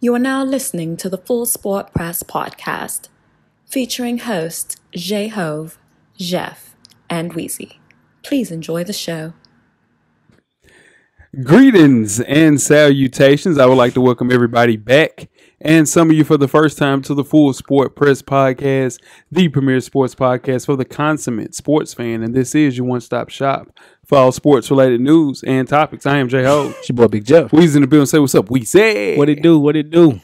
You are now listening to the Full Sport Press podcast, featuring hosts J-Hove, Jeff, and Weezy. Please enjoy the show. Greetings and salutations. I would like to welcome everybody back, and some of you for the first time, to the Full Sport Press podcast, the premier sports podcast for the consummate sports fan. And this is your one-stop shop for all sports-related news and topics. I am J-Ho. It's your boy Big Jeff. Weezy in the building. Say what's up, Weezy. What it do? What it do?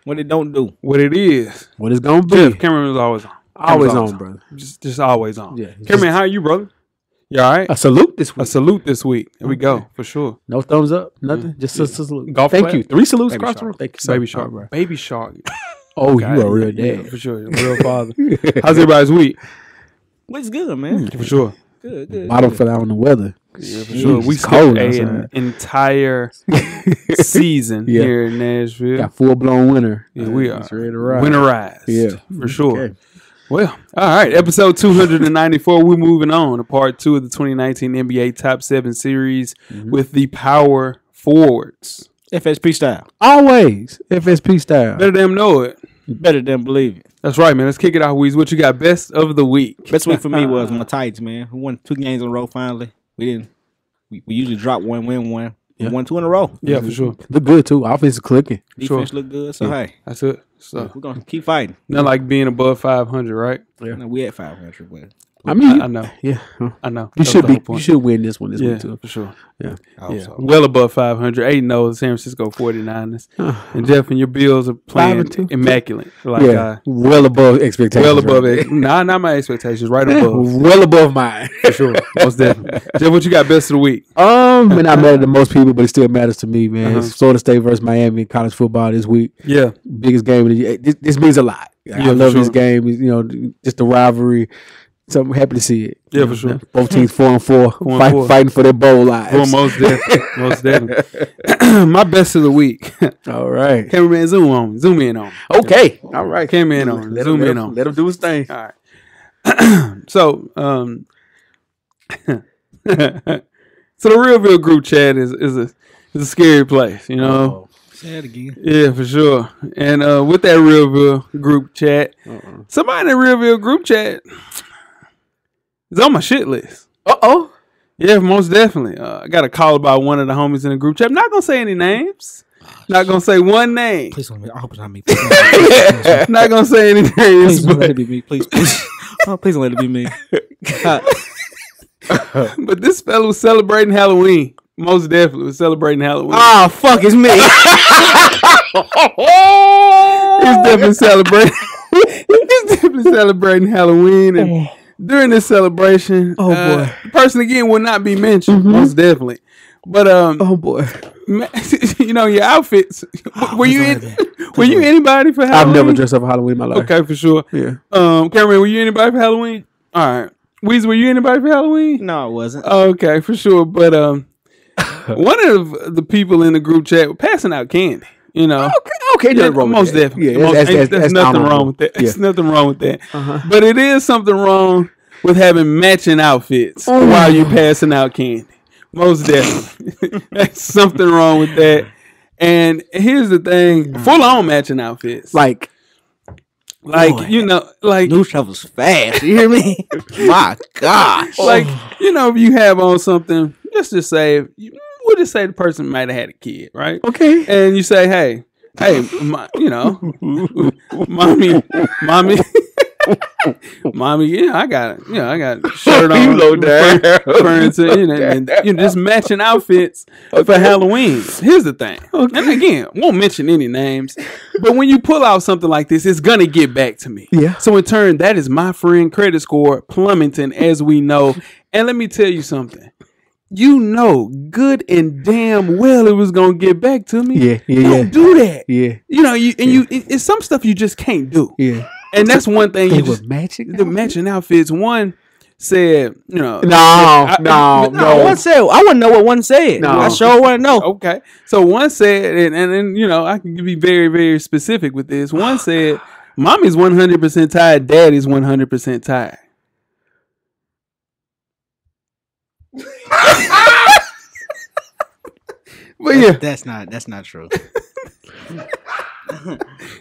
What it don't do? What it is. What it's gonna be? Jeff, cameraman is always on. Always on, brother. Just always on. Yeah. Cameraman, how are you, brother? You all right? A salute this week. A salute this week. There we go, for sure. No thumbs up, nothing. Just a salute. Golf Thank clap? you. 3 salutes Baby across the shark. room. Thank you, sir. Baby shark. Bro. Baby shark. Oh, Okay. you a real Yeah, dad. for sure. Real father. How's everybody's week? What's good, man? For sure. Good. Bottom fell out on the weather. Yeah, for sure. It's We cold skipped an outside. entire season Yeah. here in Nashville. Got full blown winter. Yeah, we are It's ready to ride. winterized. Yeah. for sure. Okay. Well, all right. Episode 294. We're moving on to part 2 of the 2019 NBA Top 7 series with the power forwards. FSP style. Always FSP style. Better them know it. Better than believe it. That's right, man. Let's kick it out, Weez. What you got? Best of the week. Best week for me was my Titans, man. We won 2 games in a row finally. We usually drop one, win one. We won 2 in a row. Yeah, for sure. Look good too. Offense is clicking. Defense look good. So, hey, That's it. So, we're going to keep fighting. not like being above 500, right? Yeah. No, we at 500, but I mean, I know. yeah. I know. You That should was the be. whole point. You should win this one this Yeah, week too. for sure. Yeah. Yeah, well above 500. 8-0, the San Francisco 49ers. And Jeff and your Bills are playing 5-2. immaculate. Like, Yeah. Well above expectations. well above right? it. Nah, not my expectations. Right above. Well above mine. For sure. Most definitely. Jeff, what you got best of the week? May not matter to most people, but it still matters to me, man. It's Florida State versus Miami in college football this week. Yeah. Biggest game of the year. This means a lot. I for love this sure. game. You know, just the rivalry. So I'm happy to see it. Yeah, You for know, sure. Both teams 4-4, 4-4. fighting for their bowl lives. Well, most definitely. Most definitely. My best of the week. All right. Cameraman, zoom in on me. Okay. All right. Cameraman on. Zoom in on. Let him do his thing. All right. So, so the Realville group chat is a scary place, you know. say it again. Yeah, for sure. And with that Realville group chat, somebody in the Realville group chat is on my shit list. Uh-oh. Yeah, most definitely. I got a call about one of the homies in the group chat. I'm not gonna say any names. Not gonna say one name. Please don't let me. I hope it's not me. Not gonna say any names. Please don't But, let it be me. Please. Oh, please don't let it be me. but this fella was celebrating Halloween. Most definitely was celebrating Halloween. Oh, fuck, it's me. He's definitely celebrating. He's definitely celebrating Halloween, and during this celebration, the person again will not be mentioned. Most definitely. But Oh, boy. you know your outfits. Were you anybody for Halloween? I've never dressed up for Halloween in my life. Okay, for sure. Yeah. Cameron, were you anybody for Halloween? All right. Weezy, were you anybody for Halloween? No, it wasn't. Okay, for sure. But one of the people in the group chat were passing out candy. You know, Okay. yeah, Nothing wrong with most that. definitely. Yeah, There's nothing wrong with that. Yeah. There's nothing wrong with that. But it is something wrong with having matching outfits while you passing out candy. Most definitely. There's something wrong with that. And here's the thing: full on matching outfits. Like, Boy. You know, like News travels fast. You hear me? My gosh. like you know, if you have on something, let's just say we'll just say the person might have had a kid, right? okay. And you say, hey, you know, mommy, yeah, I got a shirt on, You low down. furniture, and just matching outfits for Halloween. Here's the thing, and again, won't mention any names, but when you pull out something like this, it's gonna get back to me. Yeah. So in turn, that is my friend credit score plummeting, as we know. And let me tell you something. You know good and damn well it was gonna get back to me. Don't do that. Yeah. You know, it's some stuff you just can't do. Yeah. And that's one thing They you were just matching. the matching outfits. One said, you know, No, one said. I want to know what one said. No. I sure want to know. okay. So one said, and you know, I can be very, very specific with this. One said, "Mommy's 100% tired. Daddy's 100% tired." But yeah, That's not true.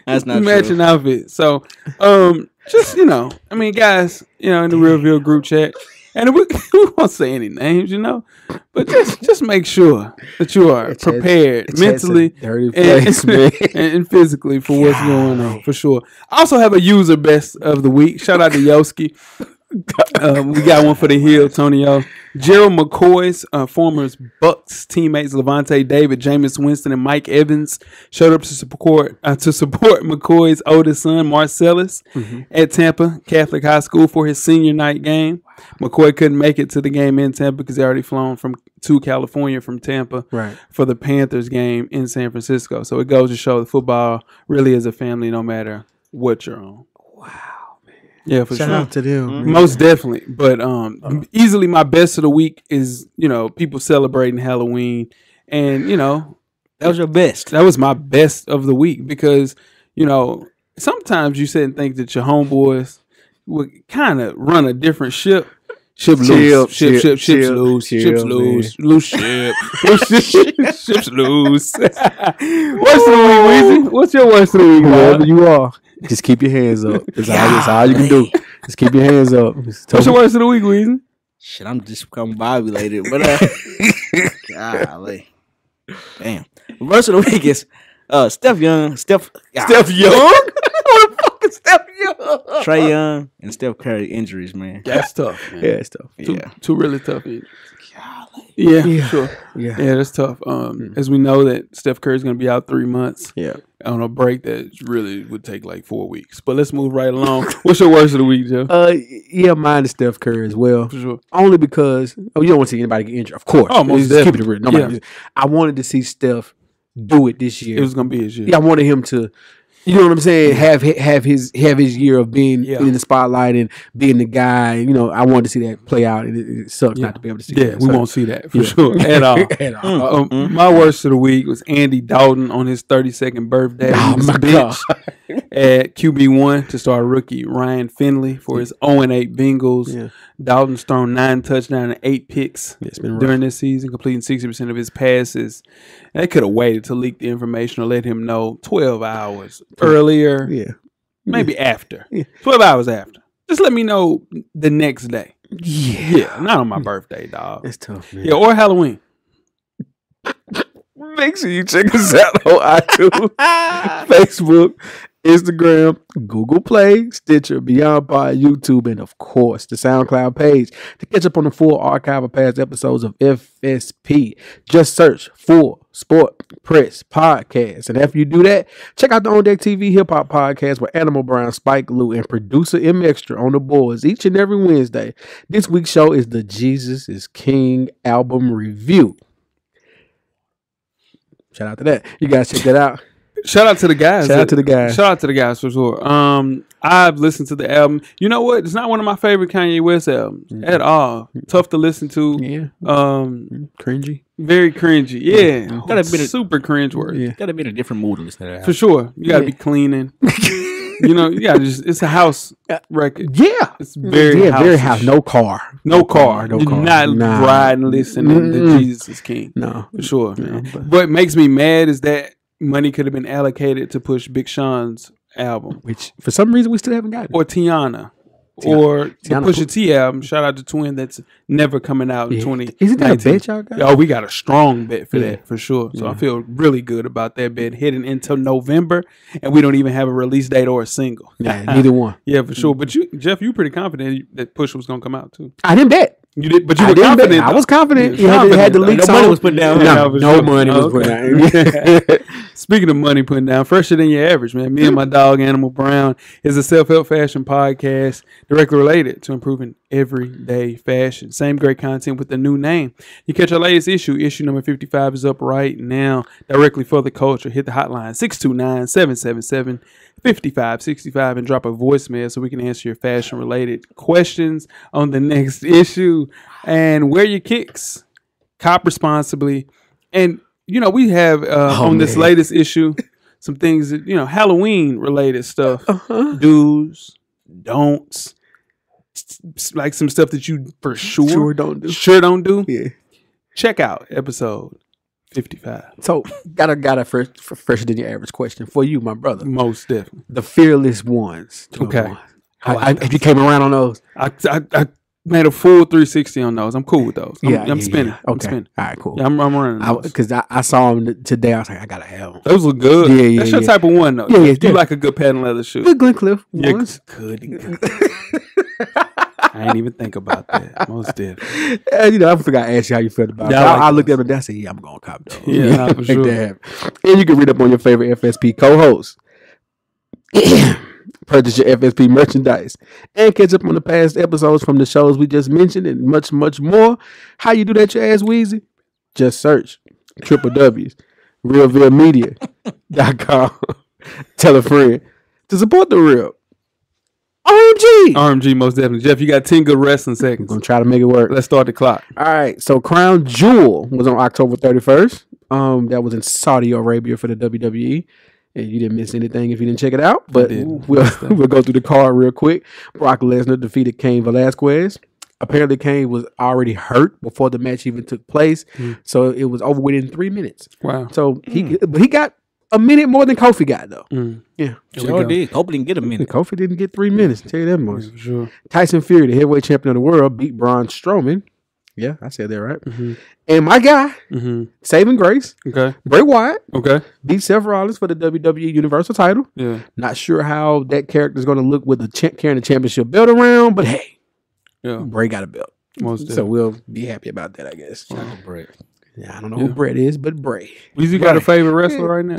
That's not matching true. outfit. So, just guys, in the Real group chat, and we won't say any names, but just make sure that you are prepared mentally and physically for what's going on, for sure. I also have a user best of the week. Shout out to Yoski. We got one for the Hill, Tonyo. Gerald McCoy's former Bucks teammates Levante David, Jameis Winston, and Mike Evans showed up to support McCoy's oldest son Marcellus at Tampa Catholic High School for his senior night game. McCoy couldn't make it to the game in Tampa because he already flown to California from Tampa for the Panthers game in San Francisco. So it goes to show that football really is a family no matter what you're on. Yeah, for Shout sure. out to them. Most definitely. But easily my best of the week is, people celebrating Halloween. And, that was your best. That was my best of the week because, sometimes you sit and think that your homeboys would kind of run a different ship. Ships loose. Ships loose. Ships loose. Loose ship. Ships loose. Worst of the week, Weezy? What's your worst of the week? Wherever you are, just keep your hands up. That's all you can do. Just keep your hands up. What's your worst of the week, Weezy? Shit, I'm just becoming bobulated. But golly. Damn. Worst of the week is Steph Young. Steph Young? What the fuck is Steph Young? Trae Young and Steph Curry injuries, man. That's tough, man. Yeah, it's tough. Two really tough injuries. Yeah, sure. Yeah, that's tough. As we know that Steph Curry's going to be out 3 months. Yeah. On a break that really would take like 4 weeks. But let's move right along. What's your worst of the week, Joe? Mine is Steph Curry as well. For sure. Only because you don't want to see anybody get injured. Of course. Oh, most keep it real. Nobody. I wanted to see Steph do it this year. It was going to be his year. Yeah, I wanted him to. You know what I'm saying? Have his year of being in the spotlight and being the guy. I wanted to see that play out, and it sucks not to be able to see that. Yeah, we won't see that for sure at all. My worst of the week was Andy Dalton on his 32nd birthday. Oh my God! At QB1 to start rookie Ryan Finley for his 0-8 Bengals. Yeah. Dalton's thrown 9 touchdowns and 8 picks during this season, completing 60% of his passes. And they could have waited to leak the information or let him know 12 hours earlier. Yeah. Maybe after. Yeah. 12 hours after. Just let me know the next day. Yeah. Not on my birthday, dog. It's tough, man. Yeah, or Halloween. Make sure you check us out on iTunes, Facebook, Instagram, Google Play, Stitcher, Beyond Pod, YouTube, and of course the SoundCloud page to catch up on the full archive of past episodes of FSP. Just search Full Sport Press Podcast, and after you do that, check out the On Deck TV Hip Hop Podcast with Animal Brown, Spike Lou, and producer M Extra on the boards each and every Wednesday. This week's show is the Jesus is King album review. Shout out to that. You guys check that out. Shout out to the guys. Shout out to the guys. Shout out to the guys for sure. I've listened to the album. You know what? It's not one of my favorite Kanye West albums at all. Tough to listen to. Yeah. Cringy. Very cringy. Yeah. Gotta be super cringeworthy. Yeah. Gotta be in a different mood to listen to that. For sure. You gotta be cleaning. You gotta it's a house record. Yeah. It's very house. No car. No car. You're not riding listening to Jesus is King. No. For sure. No, what makes me mad is that money could have been allocated to push Big Sean's album. Which, for some reason, we still haven't got it. Or Tiana. Or the Pusha T album. Shout out to Twin that's never coming out in 2019. Isn't that a bet y'all got? Oh, we got a strong bet for that, for sure. So I feel really good about that bet heading into November, and we don't even have a release date or a single. Yeah, neither one. Yeah, for sure. But Jeff, you pretty confident that Pusha was going to come out, too. I didn't bet. You did, but you were confident. I was confident. You had the leaks. No money was put down. No money was put down. Speaking of money putting down, fresher than your average, man. Me and my dog Animal Brown is a self-help fashion podcast directly related to improving everyday fashion. Same great content with a new name. You catch our latest issue. Issue number 55 is up right now. Directly for the culture. Hit the hotline 629-777-5565 and drop a voicemail so we can answer your fashion-related questions on the next issue. And wear your kicks. Cop responsibly. And, we have on this latest issue some things that, Halloween-related stuff. Do's, don'ts. Like some stuff that you for sure don't do. Sure don't do. Yeah. Check out episode 55. So got a fresher than your average question for you, my brother. Most definitely. The fearless ones. Okay. If you came around on those. I made a full 360 on those. I'm cool with those. I'm spinning. Yeah. I'm Okay. spinning. All right, cool. Yeah, I'm running those. Because I saw them today. I was like, I gotta have them. Those look good. Yeah, That's your type of one, though. Yeah. You like a good patent leather shoe. Good Glencliff Yeah, ones. good. I ain't even think about that. Most definitely. And, I forgot to ask you how you felt about it. Yeah, I looked at them and I said, yeah, I'm going to cop those. Yeah, nah, for Make sure. that happen. And you can read up on your favorite FSP co-hosts. Purchase your FSP merchandise and catch up on the past episodes from the shows we just mentioned and much, much more. How you do that, you ask, Weezy? Just search www.realvillemedia.com. Tell a friend to support the real. RMG, most definitely. Jeff, you got 10 good wrestling I'm seconds. going to try to make it work. Let's start the clock. All right. So Crown Jewel was on October 31st. That was in Saudi Arabia for the WWE. And you didn't miss anything if you didn't check it out. But we'll go through the card real quick. Brock Lesnar defeated Cain Velasquez. Apparently, Cain was already hurt before the match even took place. So it was over within 3 minutes. Wow. So he got a minute more than Kofi got, though. Yeah. Sure did. Kofi didn't get a minute. Kofi didn't get 3 minutes. Tell you that much. Yeah, for sure. Tyson Fury, the heavyweight champion of the world, beat Braun Strowman. Yeah, I said that right. And my guy, Saving Grace, Okay. Bray Wyatt, Okay. beat Seth Rollins for the WWE Universal title. Yeah. Not sure how that character is going to look with carrying the championship belt around, but hey, Yeah. Bray got a belt. Most So definitely. we'll be happy about that, I guess. Shout out to Brett. Yeah, I don't know who Brett is, but Bray. Weezy got a favorite wrestler right now?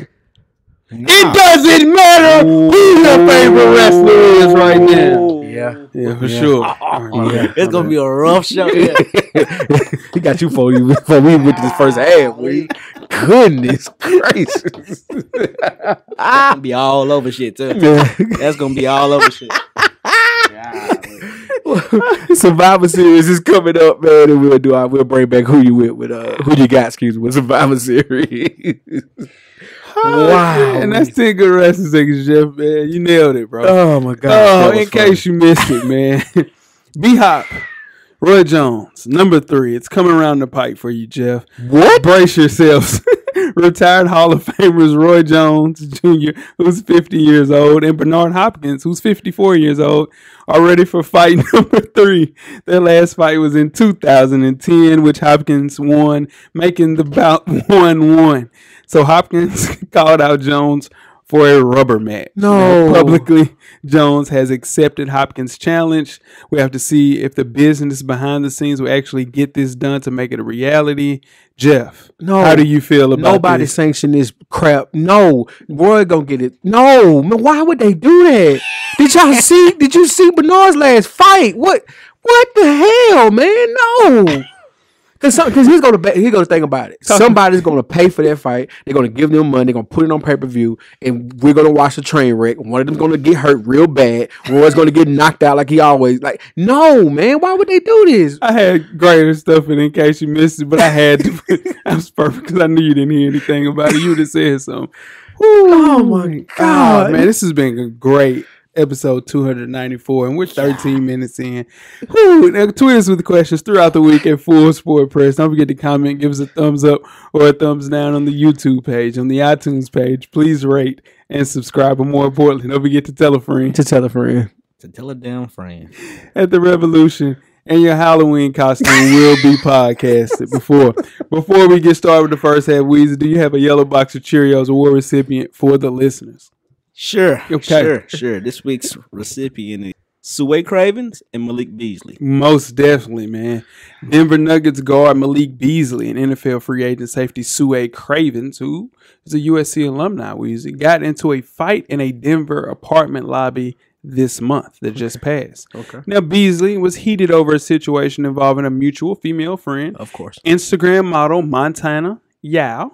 It doesn't matter who your favorite wrestler is right now. Yeah, for sure. Yeah. It's gonna be a rough show. Yeah. He got you before we went to this first half. Goodness gracious. That's gonna be all over shit too. That's gonna be all over shit. Survivor Series is coming up, man, and we'll bring back who you got, excuse me, with Survivor Series. Wow. And that's 10 good wrestling seconds, Jeff, man. You nailed it, bro. Oh my god. Oh, in case you missed it, man. B-Hop, Roy Jones, number 3. It's coming around the pipe for you, Jeff. What? Brace yourselves. Retired Hall of Famers Roy Jones Jr., who's 50 years old, and Bernard Hopkins, who's 54 years old, are ready for fight number 3. Their last fight was in 2010, which Hopkins won, making the bout 1-1. So Hopkins called out Jones for a rubber match. No. Now, publicly, Jones has accepted Hopkins' challenge. We have to see if the business behind the scenes will actually get this done to make it a reality. Jeff, how do you feel about nobody this? sanctioned this crap? No, Roy gonna get it. No, man, why would they do that? Did you see Bernard's last fight? What the hell, man? No. Because he's gonna think about it. Somebody's gonna pay for that fight. They're gonna give them money. They're gonna put it on pay-per-view, and we're gonna watch the train wreck. One of them's gonna get hurt real bad. Roy's gonna get knocked out like he always. Like, no, man. Why would they do this? I had greater stuff in case you missed it, but I had to. I was perfect because I knew you didn't hear anything about it. You would have said something. Oh my god, man, this has been a great episode 294, and we're 13 minutes in. Now, tweet us with questions throughout the week at Full Sport Press. Don't forget to comment, give us a thumbs up or a thumbs down on the YouTube page, on the iTunes page. Please rate and subscribe, but more importantly, don't forget to tell a friend. To tell a friend. To tell a damn friend. At the Revolution, and your Halloween costume will be podcasted. Before we get started with the first half, Weezy, do you have a yellow box of Cheerios award recipient for the listeners? Sure. Okay. Sure. This week's recipient is Suway Cravens and Malik Beasley. Most definitely, man. Denver Nuggets guard Malik Beasley and NFL free agent safety Suway Cravens, who is a USC alumni, Weezy, got into a fight in a Denver apartment lobby this month that just passed. Okay. Now, Beasley was heated over a situation involving a mutual female friend, Of course. Instagram model Montana Yao,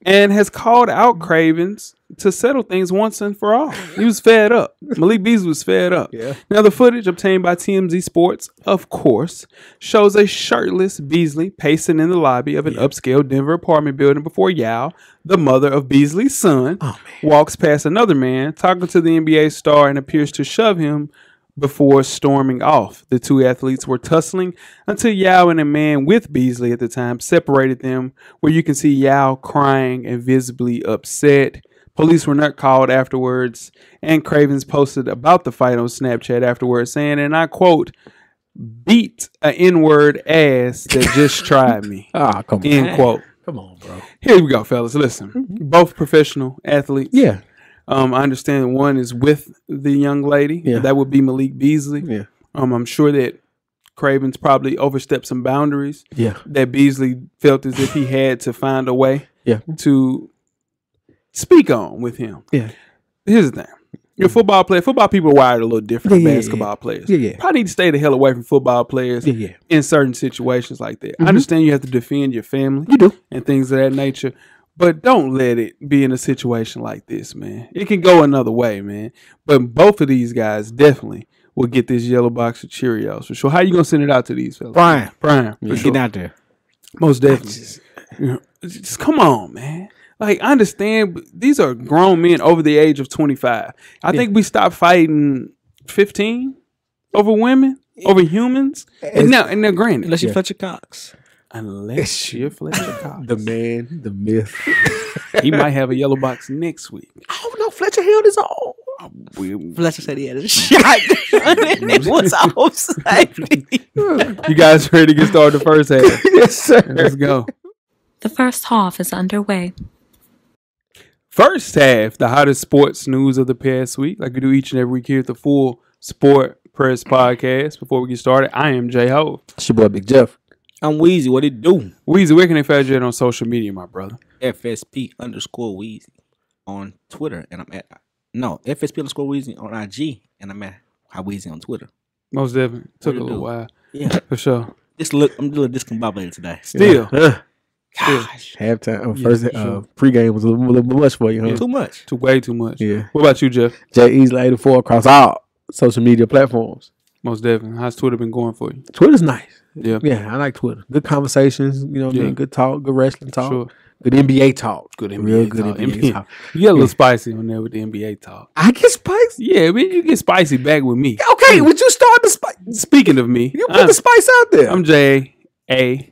and has called out Cravens to settle things once and for all. He was fed up. Malik Beasley was fed up. Yeah. Now, the footage obtained by TMZ Sports, of course, shows a shirtless Beasley pacing in the lobby of an upscale Denver apartment building before Yao, the mother of Beasley's son, walks past another man talking to the NBA star and appears to shove him before storming off. The two athletes were tussling until Yao and a man with Beasley at the time separated them, where you can see Yao crying and visibly upset. Police were not called afterwards, and Cravens posted about the fight on Snapchat afterwards, saying, and I quote, "Beat a N-word ass that just tried me." Come on. End quote. Come on, bro. Here we go, fellas. Listen, both professional athletes. Yeah. I understand one is with the young lady. Yeah. That would be Malik Beasley. Yeah. I'm sure that Cravens probably overstepped some boundaries. Yeah. That Beasley felt as if he had to find a way. Yeah. To speak on with him. Yeah. Here's the thing. You're a football player. Football people are wired a little different than basketball players. Yeah. Probably need to stay the hell away from football players in certain situations like that. I understand you have to defend your family. You do. And things of that nature. But don't let it be in a situation like this, man. It can go another way, man. But both of these guys definitely will get this yellow box of Cheerios for sure. How you going to send it out to these fellas? Prime. For sure. Get out there. Most definitely. Just come on, man. Like, I understand, but these are grown men over the age of 25. I think we stopped fighting 15 over women, over humans. And they're granted. Unless you Fletcher Cox. Unless you're Fletcher Cox. The man, the myth. He might have a yellow box next week. Oh, no, Fletcher held his own. Fletcher said he had a shot. It was all safety. You guys ready to get started the first half? Yes, sir. Let's go. The first half is underway. First half, the hottest sports news of the past week, like we do each and every week here at the Full Sport Press Podcast. Before we get started, I am J Ho. It's your boy Big Jeff. I'm Weezy. What it do? Weezy, where can they find you at on social media, my brother? FSP_Weezy on Twitter, and I'm at FSP_Weezy on IG, and I'm at Weezy on Twitter. Most definitely. Took a little while. Yeah, for sure. I'm a little discombobulated today. Still. Gosh. Halftime. First pregame was a little much for you, huh? Yeah. Too much. Way too much. Yeah. What about you, Jeff? J Easley 84 across all social media platforms. Most definitely. How's Twitter been going for you? Twitter's nice. Yeah. Yeah, I like Twitter. Good conversations, you know what I mean? Good talk, good wrestling talk. Sure. Good NBA talk. Real good NBA talk. You get a little spicy on there with the NBA talk. I get spicy? Yeah, I mean, you get spicy back with me. Okay, would you start the spice? Speaking of me. You put the spice out there. I'm JAIHOV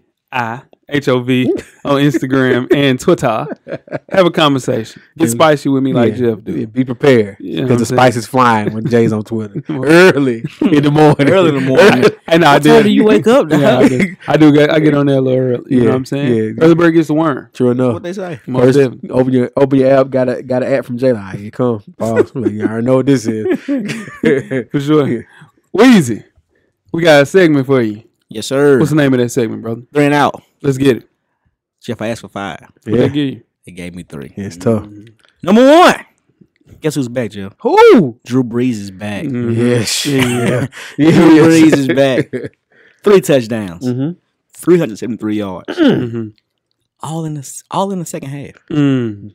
on Instagram and Twitter. Have a conversation. Get spicy with me like Jeff do. Yeah, be prepared. Because the spice is flying when Jay's on Twitter. Early in the morning. And I What time do you wake up? Yeah, I get on there a little early. You know what I'm saying? Yeah. Early bird gets the worm. True enough. What they say? Most First, definitely. open your app, got an app from Jay. Like, here you come. Pause. Like, you already know what this is. For sure. Weezy, we got a segment for you. Yes, sir. What's the name of that segment, brother? 3 and out. Let's get it. Jeff, I asked for 5. What they give you? They gave me 3. Yeah, it's tough. Number 1. Guess who's back, Jeff? Who? Drew Brees is back. Yes. Yeah. Drew Brees is back. 3 touchdowns. 373 yards. All in the second half. Dang.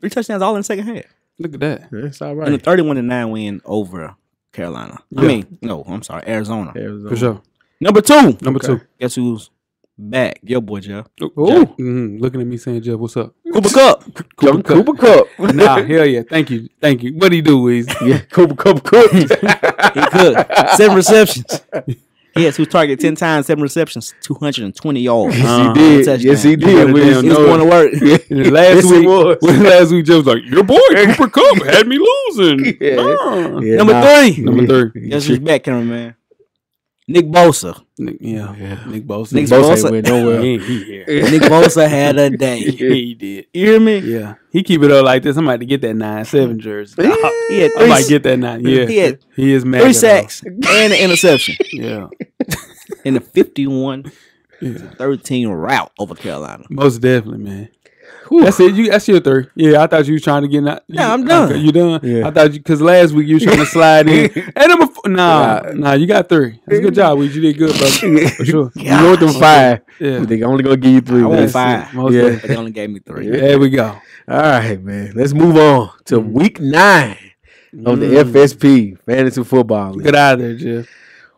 3 touchdowns all in the second half. Look at that. That's all And a right. 31-9 win over Carolina. Arizona. For sure. Number 2. Number 2. Guess who's back? Your boy, Jeff. Ooh. Looking at me saying, Jeff, what's up? Cooper Cup. Cooper Cup. Nah, hell yeah. Thank you. What do you do, Weezy? Yeah, Cooper Cup. He cooked. 7 receptions. He had 2 targets 10 times, 7 receptions, 220 yards. Yes, he did. Touchdown. Yes, he did. He He was going to work. Last week, Jeff was like, your boy, Cooper Cup, had me losing. Yeah. Yeah, Number 3. Number 3. Guess who's back, cameraman? Nick Bosa. Nick Bosa. Nick Bosa Bosa. ain't went nowhere. He here. Nick Bosa had a day. He did. You hear me? Yeah. He keep it up like this. I'm about to get that 9-7 jersey. He had I might get that 9. Yeah. He is mad. 3 sacks and an interception Yeah. in a 51-13 rout over Carolina. Most definitely, man. That's it. That's your 3. Yeah, I thought you was trying to get. Yeah, I'm done. Okay, you done? Yeah. I thought because last week you was trying to slide in. And number 4, nah, you got 3. That's a good job, Weezy. You did good, brother. For sure. You want them 5. Yeah. They only going to give you 3. I want man. 5. Most Yeah. definitely. But they only gave me 3. There we go. All right, man. Let's move on to week 9 of the FSP Fantasy Football League. Get out of there, Jeff.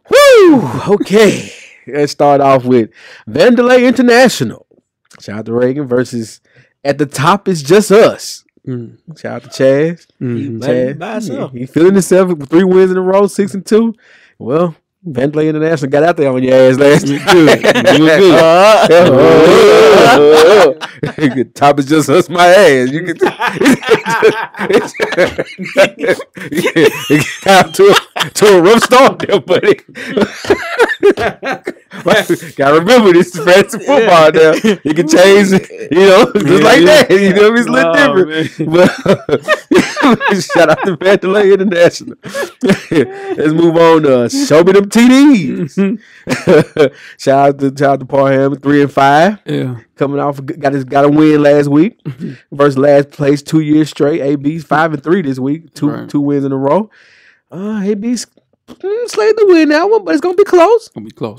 Woo! Okay. Let's start off with Vandalay International. Shout out to Reagan versus At the Top Is Just Us. Shout out to Chaz. He by himself. He feeling himself with 3 wins in a row, 6-2. Well, Bentley International got out there on your ass last year. Good. Top is just us my ass. You can it got to a rough start there, buddy. Gotta remember this is fantasy football now. You can change it, just like that. It's a little different. But shout out to Bentley International. Let's move on. Show me them TDs. shout out to Parham, 3-5. Yeah, coming off got a win last week versus last place 2 years straight. AB's 5-3 this week, two wins in a row. AB's slayed the win that one, but it's gonna be close.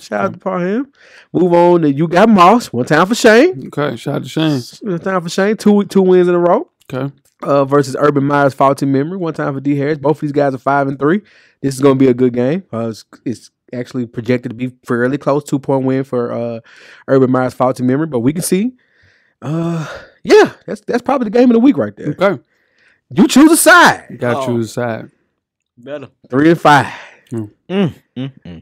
Shout out to Parham. Move on to You Got Moss. One time for Shane. Okay, shout out to Shane. One time for Shane. Two wins in a row. Okay. Versus Urban Meyer's Faulty Memory. One time for D Harris. Both of these guys are 5-3. This is gonna be a good game. It's actually projected to be fairly close. 2-point win for Urban Meyer's Faulty Memory, but we can see. That's probably the game of the week right there. Okay. You choose a side. You gotta choose a side. Better. 3-5.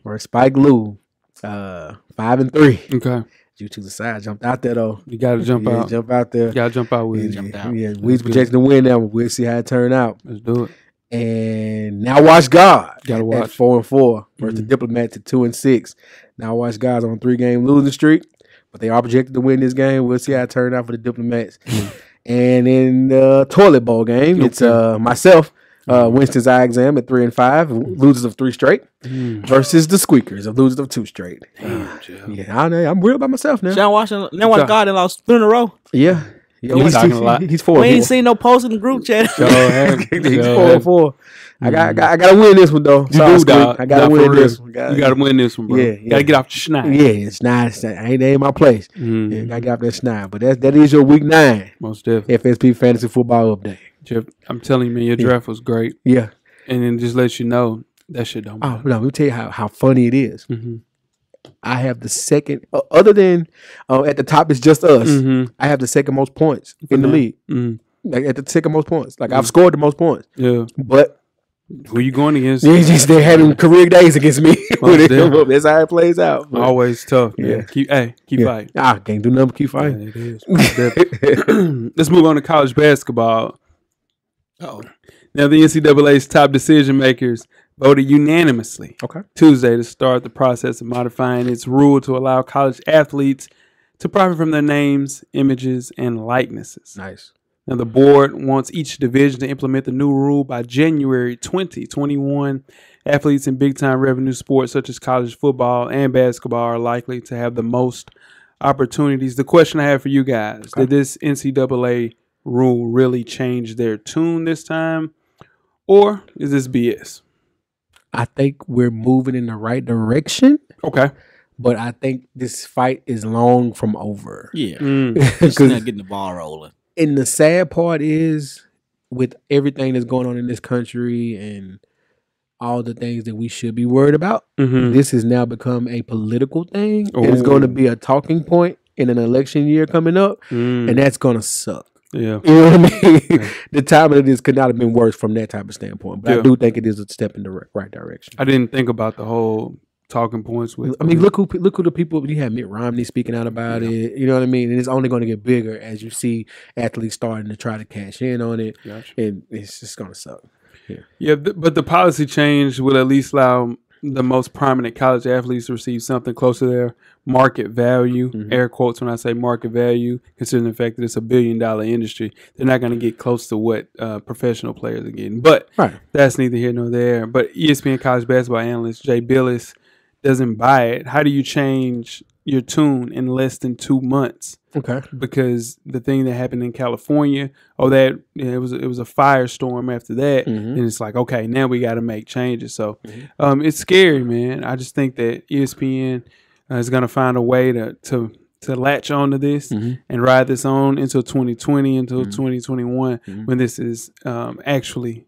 Or Spike Lou, 5-3. Okay. You choose a side. Jumped out there though. You gotta jump out. Jump out there. You gotta jump out with it. Weezy projecting to win that one. We'll see how it turn out. Let's do it. And Now Watch God. Gotta watch. At 4-4 versus the Diplomats at 2-6. Now Watch God's on a 3-game losing streak, but they are projected to win this game. We'll see how it turns out for the Diplomats. And in the toilet bowl game, it's myself. Winston's eye exam at 3-5, losers of 3 straight, versus the Squeakers of losers of 2 straight. I know. I'm real about myself now. Now watch God and lost 3 in a row. Yeah. He's talking a lot. He's 4. We ain't seen no post in the group chat. He's 4-4. I gotta win this one though. You do, dog. I gotta win this one. You gotta win this one, bro. Yeah. You gotta get off the schneid. Yeah, it's not. Ain't in my place. Yeah, gotta get off that schneid. But that is your week 9. Most definitely. FSP Fantasy Football Update. Jeff, I'm telling you, man, your draft was great. Yeah. And then just let you know that shit don't matter. Oh no, let me tell you how funny it is. I have the second, other than at the top it's just us. I have the second most points in the league. Like at the second most points. Like I've scored the most points. Yeah. But who you going against? They're having career days against me. That's how it plays out. But always tough. Man. Yeah. Keep fighting. Can't do nothing but keep fighting. Yeah, it is. Let's move on to college basketball. Now the NCAA's top decision makers voted unanimously Tuesday to start the process of modifying its rule to allow college athletes to profit from their names, images, and likenesses. Nice. Now, the board wants each division to implement the new rule by January 2021. Athletes in big-time revenue sports such as college football and basketball are likely to have the most opportunities. The question I have for you guys, did this NCAA rule really change their tune this time, or is this BS? I think we're moving in the right direction. Okay. But I think this fight is long from over. Yeah. It's not getting the ball rolling. And the sad part is, with everything that's going on in this country and all the things that we should be worried about, this has now become a political thing. And it's going to be a talking point in an election year coming up, and that's going to suck. Yeah. You know what I mean? The timing of this could not have been worse from that type of standpoint. But I do think it is a step in the right direction. I didn't think about the whole talking points with. I mean, look who the people. You have Mitt Romney speaking out about it. You know what I mean? And it's only going to get bigger as you see athletes starting to try to cash in on it, and it's just going to suck. Yeah, but the policy change will at least allow the most prominent college athletes to receive something close to their market value. Air quotes when I say market value, considering the fact that it's $1 billion industry. They're not going to get close to what professional players are getting. But that's neither here nor there. But ESPN college basketball analyst Jay Billis doesn't buy it. How do you change your tune in less than 2 months? Okay. Because the thing that happened in California, it was a firestorm after that, and it's like, okay, now we got to make changes. So it's scary, man. I just think that ESPN is going to find a way to latch onto this and ride this on until 2020, until 2021, when this is actually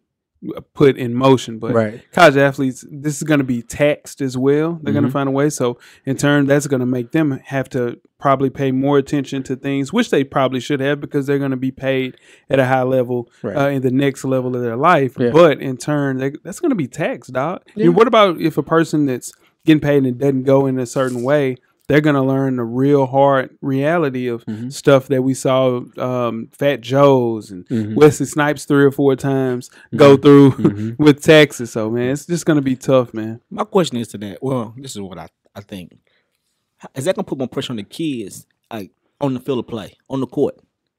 put in motion. But college athletes, this is going to be taxed as well. They're going to find a way. So in turn, that's going to make them have to probably pay more attention to things, which they probably should have because they're going to be paid at a high level in the next level of their life. Yeah. But in turn, that's going to be taxed, dog. Yeah. What about if a person that's getting paid and it doesn't go in a certain way? They're going to learn the real hard reality of stuff that we saw Fat Joe's and Wesley Snipes 3 or 4 times go through with Texas. So, man, it's just going to be tough, man. My question is to that. Well, this is what I think. Is that going to put more pressure on the kids like on the field of play, on the court?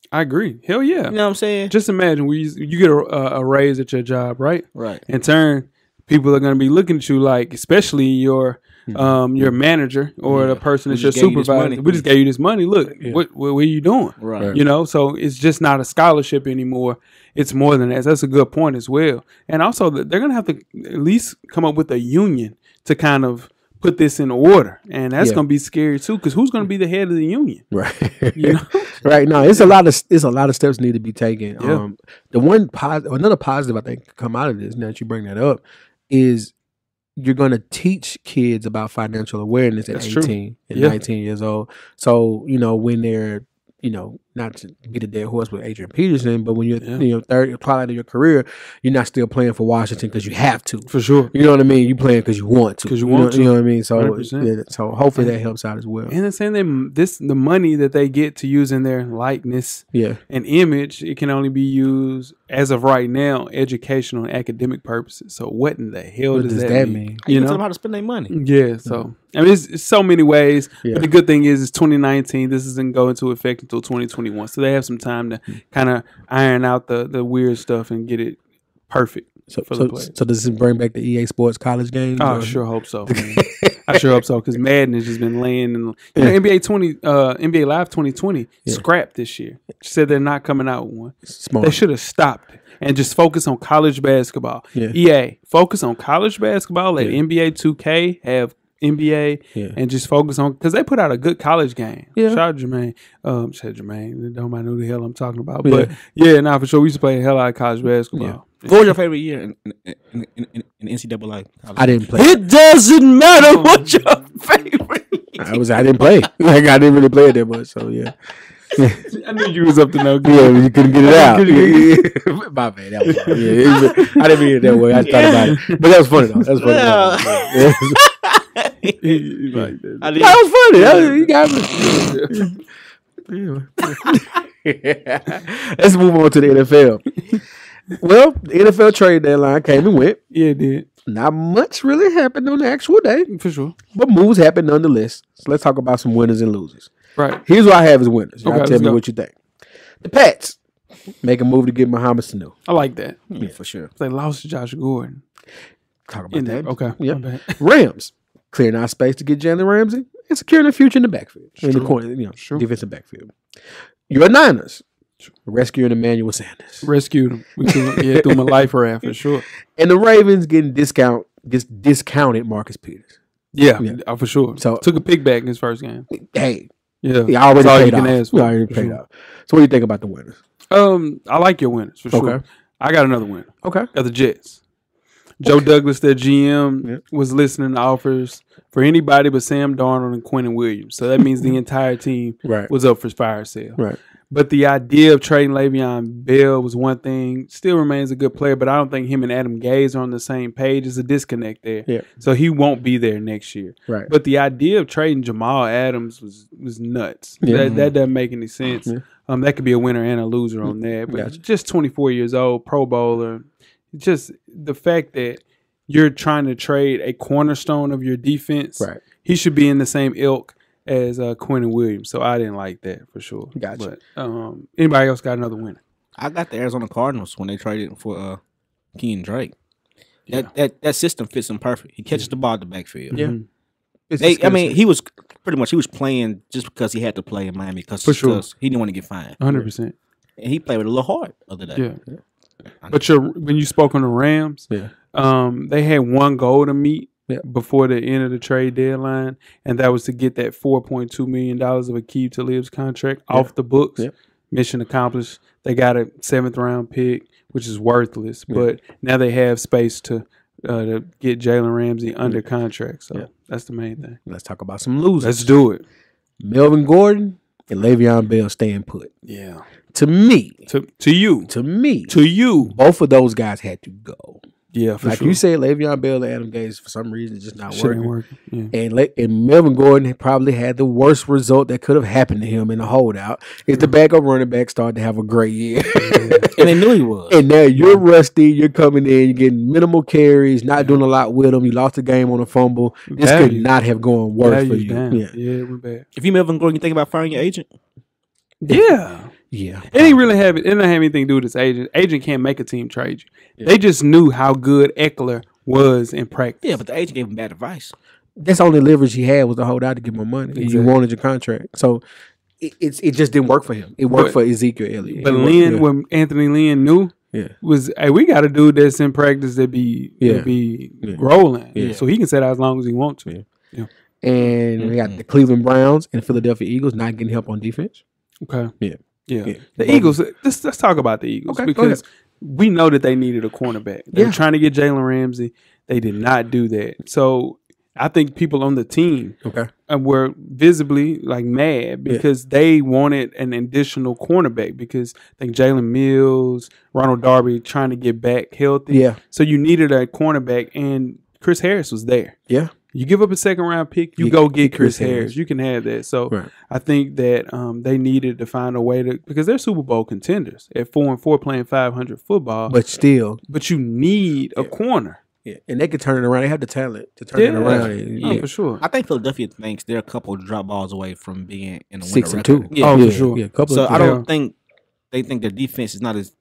I agree. Hell yeah. You know what I'm saying? Just imagine you get a raise at your job, right? Right. In turn, people are going to be looking at you like, especially your manager or the person that's your supervisor. We just gave you this money. Look, what are you doing? Right. You know, so it's just not a scholarship anymore. It's more than that. That's a good point as well. And also, they're going to have to at least come up with a union to kind of put this in order. And that's going to be scary too, because who's going to be the head of the union? Right. You know? Right. No, it's a lot of steps need to be taken. Yeah. Another positive I think come out of this, now that you bring that up, is you're going to teach kids about financial awareness at 18 and 19 years old. So, when they're, not to beat a dead horse with Adrian Peterson, but when you're twilight of your career, you're not still playing for Washington because you have to. For sure. You know what I mean? You're playing because you want to. Because you want to. You know what I mean? So, so hopefully that helps out as well. And the same thing, the money that they get to use in their likeness and image, it can only be used, as of right now, educational and academic purposes. So what in the hell does that mean? You know how to spend their money. Yeah, so I mean, it's so many ways. Yeah. But the good thing is, it's 2019. This doesn't go into effect until 2021. So they have some time to kind of iron out the weird stuff and get it perfect for the players. So does this bring back the EA Sports college games? I sure hope so, man. I sure hope so, because Madden has just been laying in NBA Live 2020 scrapped this year. She said they're not coming out with one. Smart. They should have stopped and just focus on college basketball. Yeah. EA, focus on college basketball. Let NBA 2K have NBA and just focus on, because they put out a good college game. Yeah. Shout out Jermaine. Jermaine. Don't mind who the hell I'm talking about. But for sure. We used to play the hell out of college basketball. Yeah. What was your favorite year in NCAA? I didn't play. It doesn't matter what your favorite year. I didn't play. I didn't really play it that much. So yeah. I knew you was up to no good. Yeah, you couldn't get it out. My bad. That was funny. I didn't mean it that way. I thought about it, but that was funny though. That was funny. That was funny. Let's move on to the NFL. Well, the NFL trade deadline came and went. Yeah, it did. Not much really happened on the actual day. For sure. But moves happened nonetheless. So let's talk about some winners and losers. Right. Here's what I have as winners. Y'all tell me what you think. The Pats make a move to get Mohamed Sanu. I like that. Yeah, for sure. They lost to Josh Gordon. Talk about that. Okay. Yep. Rams clearing out space to get Jalen Ramsey and securing the future in the backfield. In the corner, defensive backfield. Your Niners rescuing Emmanuel Sanders. Rescued him. We threw him a life raft for sure. And the Ravens getting discounted Marcus Peters. Yeah, for sure. So took a pick back in his first game. Hey. Yeah. I already paid off. So what do you think about the winners? I like your winners for sure. Okay. I got another winner. Okay. Got the Jets. Joe Douglas, their GM, was listening to offers for anybody but Sam Darnold and Quentin Williams. So that means the entire team was up for fire sale. Right. But the idea of trading Le'Veon Bell was one thing. Still remains a good player, but I don't think him and Adam Gase are on the same page. There's a disconnect there. Yeah. So he won't be there next year. Right. But the idea of trading Jamal Adams was nuts. Yeah. That doesn't make any sense. Yeah. That could be a winner and a loser on that. But just 24 years old, Pro Bowler. Just the fact that you're trying to trade a cornerstone of your defense. Right. He should be in the same ilk as Quentin Williams. So I didn't like that for sure. Gotcha. But anybody else got another winner? I got the Arizona Cardinals when they traded for Kenyon Drake. That system fits him perfect. He catches the ball at the backfield. Yeah. He was playing just because he had to play in Miami because he didn't want to get fined. 100%. And he played with a little heart the other day. Yeah. But when you spoke on the Rams, they had one goal to meet before the end of the trade deadline, and that was to get that $4.2 million of Aqib Talib's contract off the books. Mission accomplished. They got a 7th round pick, which is worthless. But now they have space to get Jalen Ramsey under contract. So that's the main thing. Let's talk about some losers. Let's do it. Melvin Gordon and Le'Veon Bell staying put. Yeah. To me. To you. Both of those guys had to go. Yeah, for like sure. You said, Le'Veon Bell and Adam Gase, for some reason, just not working. Yeah. And Melvin Gordon probably had the worst result that could have happened to him in a holdout. Is the backup running back started to have a great year. And they knew he was. And now you're rusty. You're coming in. You're getting minimal carries, not doing a lot with them. You lost the game on a fumble. This could not have gone worse for you. Yeah, it went bad. If you Melvin Gordon, you think about firing your agent? Yeah. Yeah. It didn't really have it. It didn't have anything to do with his agent. Agent can't make a team trade you. Yeah. They just knew how good Eckler was in practice. Yeah, but the agent gave him bad advice. That's the only leverage he had was to hold out to get more money. Exactly. You wanted your contract. So it just didn't work for him. It worked for Ezekiel Elliott. But when Anthony Lynn knew was, hey, we got a dude that's in practice that be rolling. Yeah. So he can sit out as long as he wants to. Yeah. And we got the Cleveland Browns and the Philadelphia Eagles not getting help on defense. Okay. Yeah. The Eagles, let's talk about the Eagles because we know that they needed a cornerback. They were trying to get Jalen Ramsey. They did not do that. So I think people on the team were visibly mad because they wanted an additional cornerback because I think Jalen Mills, Ronald Darby trying to get back healthy. Yeah. So you needed a cornerback and Chris Harris was there. Yeah. You give up a second round pick, you go get Chris Harris. You can have that. So I think that they needed to find a way to, because they're Super Bowl contenders at 4-4 playing 500 football. But you need a corner. Yeah, and they can turn it around. They have the talent to turn it around. For sure. I think Philadelphia thinks they're a couple of drop balls away from being in a 6-2. Yeah, for sure. Yeah, so I don't think they think their defense is not as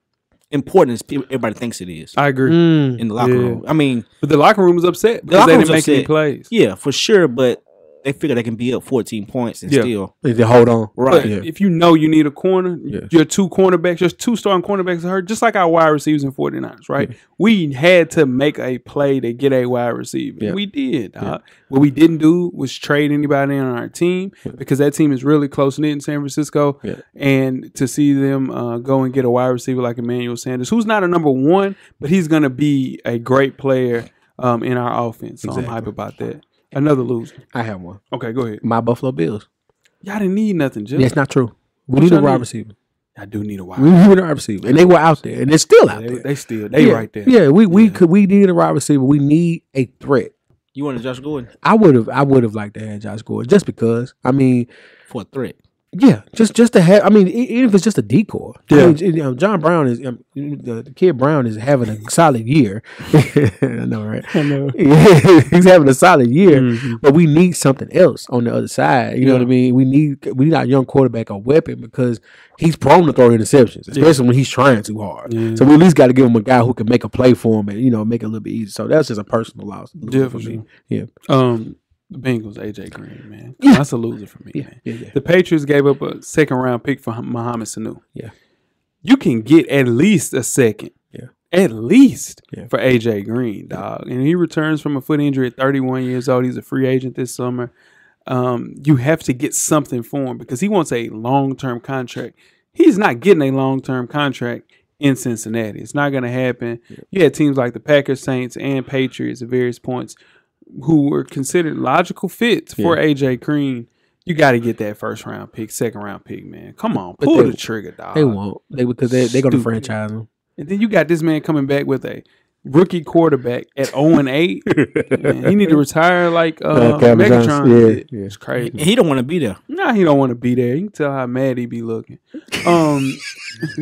important as everybody thinks it is. I agree. In the locker room. I mean, but the locker room was upset because they didn't make any plays. Yeah, for sure. But they figure they can be up 14 points and still they hold on. Right. But if you know you need a corner, your two cornerbacks, your two starting cornerbacks are hurt, just like our wide receivers in 49ers, right? Yeah. We had to make a play to get a wide receiver. Yeah. We did. Yeah. What we didn't do was trade anybody on our team because that team is really close-knit in San Francisco. Yeah. And to see them go and get a wide receiver like Emmanuel Sanders, who's not a number one, but he's going to be a great player in our offense. So I'm hype about that. Another loser. I have one. Okay, go ahead. My Buffalo Bills. Y'all didn't need nothing, Jim. That's not true. We need a wide receiver. I do need a wide receiver. We need a wide receiver. And they were out there. And they're still out there. They right there. Yeah, we needed a wide receiver. We need a threat. You wanted Josh Gordon? I would have liked to have Josh Gordon just because. I mean, for a threat. Yeah, just to have. I mean, even if it's just a decoy. Yeah, I mean, John Brown is the kid Brown is having a solid year. I know, right? I know. Yeah, he's having a solid year, but we need something else on the other side. You know what I mean? We need our young quarterback a weapon because he's prone to throw interceptions, especially when he's trying too hard. Yeah. So we at least got to give him a guy who can make a play for him and make it a little bit easier. So that's just a personal loss. Yeah, for sure. Yeah. The Bengals, AJ Green, man. Yeah. That's a loser for me, man. Yeah. The Patriots gave up a second-round pick for Mohamed Sanu. Yeah. You can get at least a second. Yeah. At least for AJ Green, dog. And he returns from a foot injury at 31 years old. He's a free agent this summer. You have to get something for him because he wants a long-term contract. He's not getting a long-term contract in Cincinnati. It's not going to happen. Yeah. You had teams like the Packers, Saints, and Patriots at various points who were considered logical fits for AJ Green. You got to get that first round pick, second round pick, man. Come on, pull the trigger, dog. They won't. Because they're going to franchise him. And then you got this man coming back with a rookie quarterback at 0-8. He need to retire like Megatron. Yeah. It's crazy. He don't want to be there. Nah, he don't want to be there. You can tell how mad he be looking.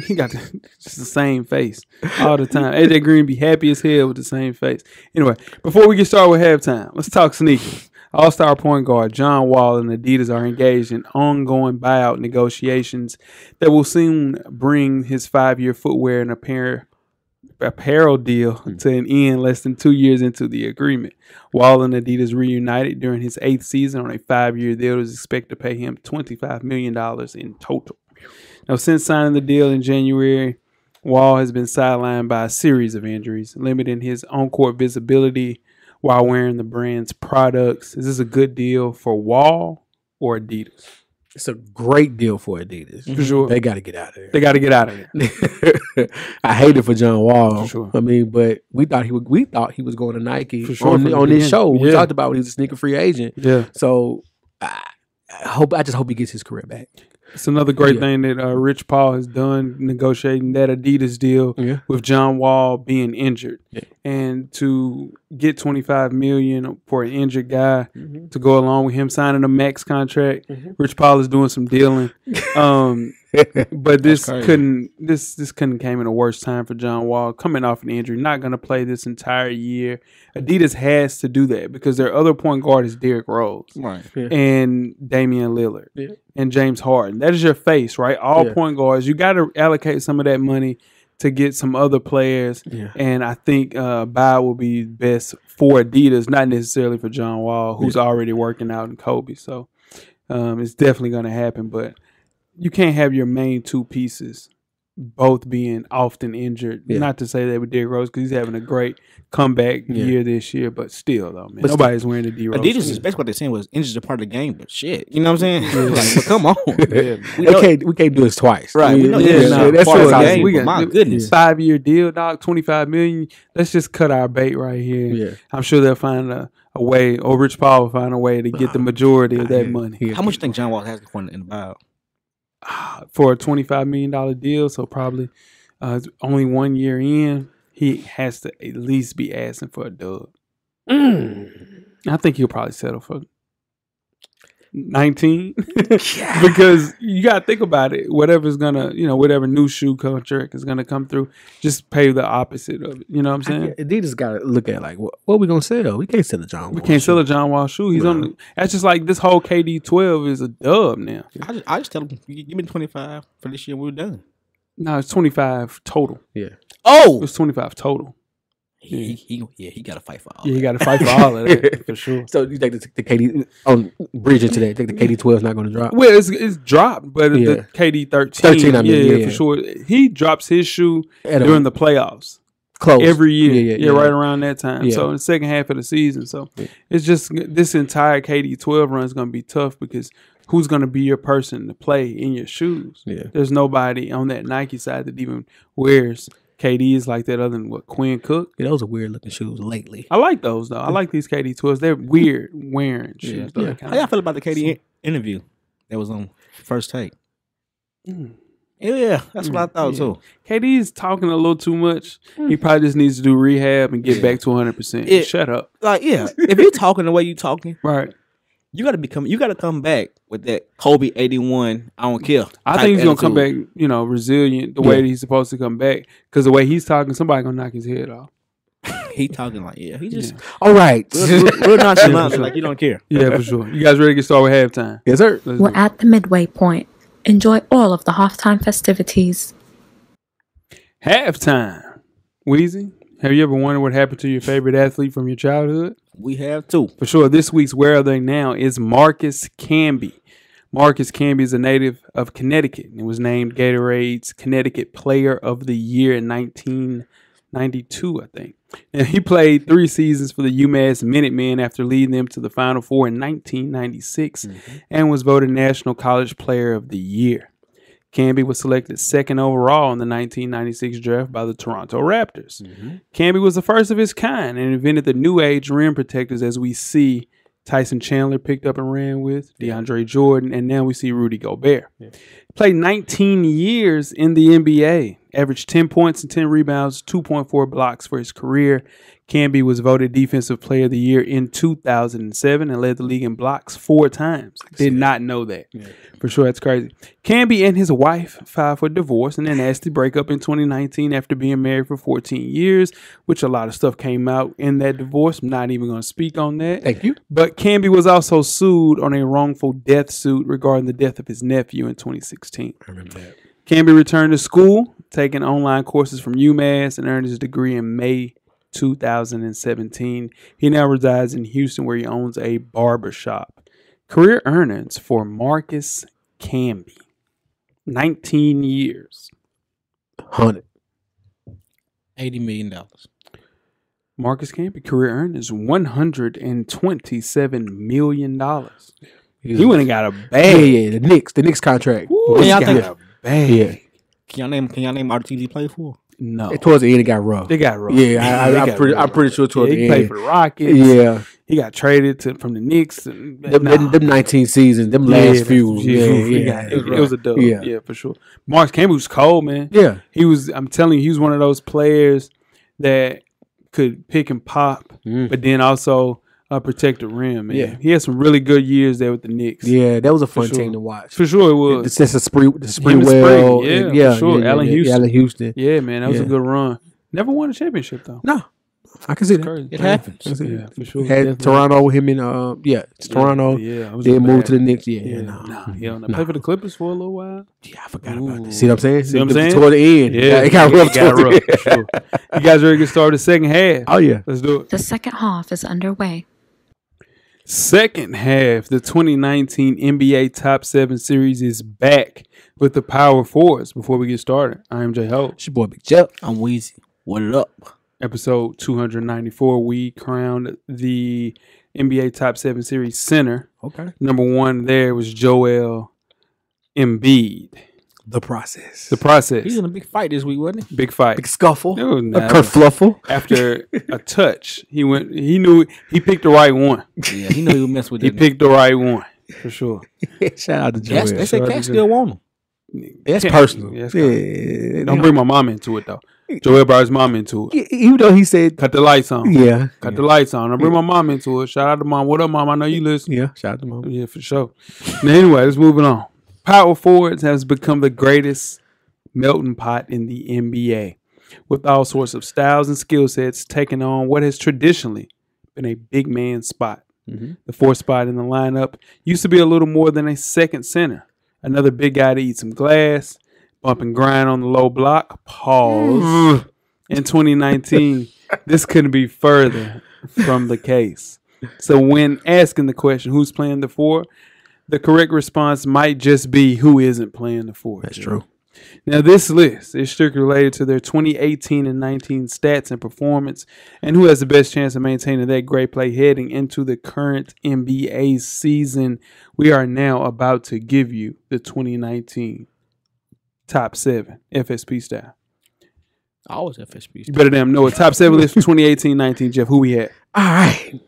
He got just the same face all the time. AJ Green be happy as hell with the same face. Anyway, before we get started with halftime, let's talk sneakers. All-star point guard John Wall and Adidas are engaged in ongoing buyout negotiations that will soon bring his 5-year footwear and apparel deal to an end less than 2 years into the agreement. Wall and Adidas reunited during his 8th season on a 5-year deal that is expected to pay him $25 million in total. Now, since signing the deal in January, Wall has been sidelined by a series of injuries, limiting his on-court visibility while wearing the brand's products. Is this a good deal for Wall or Adidas? It's a great deal for Adidas. For sure. They got to get out of there. They got to get out of there. I hate it for John Wall. For sure. I mean, but we thought he was going to Nike For sure, on this show. We Yeah. talked about when he was a sneaker free agent. Yeah. So I just hope he gets his career back. It's another great thing that Rich Paul has done, negotiating that Adidas deal with John Wall being injured, and to get $25 million for an injured guy to go along with him signing a max contract. Rich Paul is doing some dealing, but this couldn't came in a worse time for John Wall, coming off an injury, not going to play this entire year. Adidas has to do that because their other point guard is Derrick Rose, right, and Damian Lillard. And James Harden. That is your face, right? All point guards. You got to allocate some of that money to get some other players. And I think buy will be best for Adidas, not necessarily for John Wall, who's already working out in Kobe. So it's definitely going to happen. But you can't have your main two pieces both being often injured. Not to say that with Derrick Rose, because he's having a great comeback year this year, but still, though, man, nobody's wearing the D Rose. Adidas is basically what they're saying was injuries are part of the game, but shit, you know what I'm saying? Like, but come on, we can't do this twice, right? That's part of the what game. We got my goodness, 5-year deal, dog, $25 million. Let's just cut our bait right here. I'm sure they'll find a way, or Rich Paul will find a way to get the majority of that money. How much do you think John Wall has to in the buyout? For a $25 million deal, so probably only 1 year in, he has to at least be asking for a dub. I think he'll probably settle for 19 because you got to think about it. Whatever's gonna, whatever new shoe contract is gonna come through, just pay the opposite of it. You know what I'm saying? Adidas got to look at like what we gonna sell. We can't sell a John Wall. We can't sell a John Wall shoe. He's on. That's just like this whole KD 12 is a dub now. I just tell him, give me 25 for this year. We're done. No, it's 25 total. Oh, It's 25 total. He got to fight for all. Yeah, you got to fight for all of that for sure. So you think the KD on bridging today? Think the KD 12 is not going to drop? Well, it's dropped, but the KD 13, I mean, for sure. He drops his shoe At during the playoffs close every year. Yeah, right around that time. Yeah. So in the second half of the season, so it's just this entire KD 12 run is going to be tough because who's going to be your person to play in your shoes? There's nobody on that Nike side that even wears KD is like that other than what, Quinn Cook? Yeah, those are weird looking shoes lately. I like those though. I like these KD 12s. They're weird wearing shoes. Though, How y'all feel about the KD interview that was on First Take? Yeah, that's what I thought too. KD is talking a little too much. He probably just needs to do rehab and get back to 100%. Shut up. Like, if you're talking the way you're talking, right, you gotta come back with that Kobe 81. I don't care. I think he's gonna come back, resilient the way that he's supposed to come back. Because the way he's talking, somebody gonna knock his head off. He talking like he just all right. Real nonchalant, like you don't care. Yeah, for sure. You guys ready to get started with halftime? Yes, sir. We're at the midway point. Enjoy all of the halftime festivities. Halftime. Weezy, have you ever wondered what happened to your favorite athlete from your childhood? We have too. For sure. This week's Where Are They Now is Marcus Camby. Marcus Camby is a native of Connecticut and was named Gatorade's Connecticut Player of the Year in 1992, I think. And he played 3 seasons for the UMass Minutemen after leading them to the Final Four in 1996 and was voted National College Player of the Year. Camby was selected 2nd overall in the 1996 draft by the Toronto Raptors. Camby was the first of his kind and invented the new age rim protectors as we see Tyson Chandler picked up and ran with, DeAndre Jordan, and now we see Rudy Gobert. He played 19 years in the NBA, averaged 10 points and 10 rebounds, 2.4 blocks for his career. Camby was voted Defensive Player of the Year in 2007 and led the league in blocks 4 times. Did not know that. For sure, that's crazy. Camby and his wife filed for divorce and then asked to break up in 2019 after being married for 14 years, which a lot of stuff came out in that divorce. I'm not even going to speak on that. Thank you. But Camby was also sued on a wrongful death suit regarding the death of his nephew in 2016. I remember that. Camby returned to school, taking online courses from UMass, and earned his degree in May 2017. He now resides in Houston, where he owns a barber shop. Career earnings for Marcus Camby: 19 years, $180 million. Marcus Camby career earnings $127 million. He went and got a Yeah, bag. the Knicks contract. Ooh, Yeah, he I got think- a bag. Yeah. Can y'all name other teams he played for? No. Towards the end, it got rough. They got rough. Yeah, They I'm got pretty. real I'm pretty rough. sure towards He the played end. for the Rockets. Yeah, He got traded from the Knicks. them 19 seasons, them last few. It was a dub. Yeah. Yeah, for sure. Marcus Camby was cold, man. Yeah. He was. I'm telling you, he was one of those players that could pick and pop, but then also protect the rim. Man. Yeah. He had some really good years there with the Knicks. Yeah, that was a fun sure. team to watch. For sure, it was. The sense of Spree Him and well, Spree, yeah, for sure. Allen Houston. Allen Houston. Yeah, man, that was a Yeah. good run. Never won a championship though. No, I can see that. Crazy. It happens. I can see Yeah, that. for sure. Had Definitely. Toronto with him in it's Toronto. Yeah, I was Then a moved bad- to the Knicks. Yeah, Yeah, no. Played for the Clippers for a little while. Yeah, I forgot about that. See what I'm saying? See what I'm saying? Toward the end. Yeah, it got rough. It got toward the rough, end. for sure. You guys ready to get started? Second half. Oh yeah. Let's do it. The second half is underway. Second half, the 2019 NBA Top 7 Series is back with the Power Fours. Before we get started, I am J Ho. It's your boy Big Jeff. I'm Weezy. What up? Episode 294, we crowned the NBA Top 7 Series center. Okay. Number one there was Joel Embiid. The process. The process. He's in a big fight this week, wasn't he? Big fight. Big scuffle. It was A not- kerfluffle. After a touch, he knew he picked the right one. Yeah, he knew he would mess with He it. picked the right one for sure. Shout out to Joel. They say Shout out Cat to still want him. That's Can't- personal. Yeah, it's Yeah. Don't bring my mom into it though. Joel brought his mom into it. Even though he said, Cut the lights on. yeah. Cut the lights on. Don't bring my mom into it. Shout out to mom. What up, mom? I know you listen. Yeah. Shout out to mom. Yeah, for sure. Now, anyway, let's move it on. Power forwards has become the greatest melting pot in the NBA, with all sorts of styles and skill sets taking on what has traditionally been a big man spot. The fourth spot in the lineup used to be a little more than a second center. Another big guy to eat some glass, bump and grind on the low block. Pause. In 2019, this couldn't be further from the case. So when asking the question, who's playing the four, the correct response might just be who isn't playing the four. That's true. Now, this list is strictly related to their 2018 and 19 stats and performance, and who has the best chance of maintaining that great play heading into the current NBA season. We are now about to give you the 2019 top 7 FSP style. Always FSP. You better damn know a top 7 list for 2018-19, Jeff. Who we had? All right.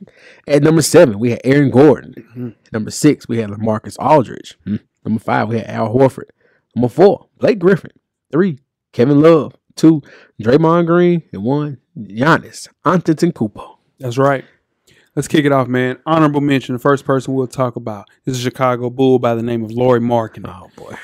At number 7, we had Aaron Gordon. Number 6, we had LaMarcus Aldridge. Number 5, we had Al Horford. Number 4, Blake Griffin. 3, Kevin Love. 2, Draymond Green. And 1, Giannis Antetokounmpo. That's right. Let's kick it off, man. Honorable mention. The first person we'll talk about is a Chicago Bull by the name of Lauri Markkanen. Oh, boy.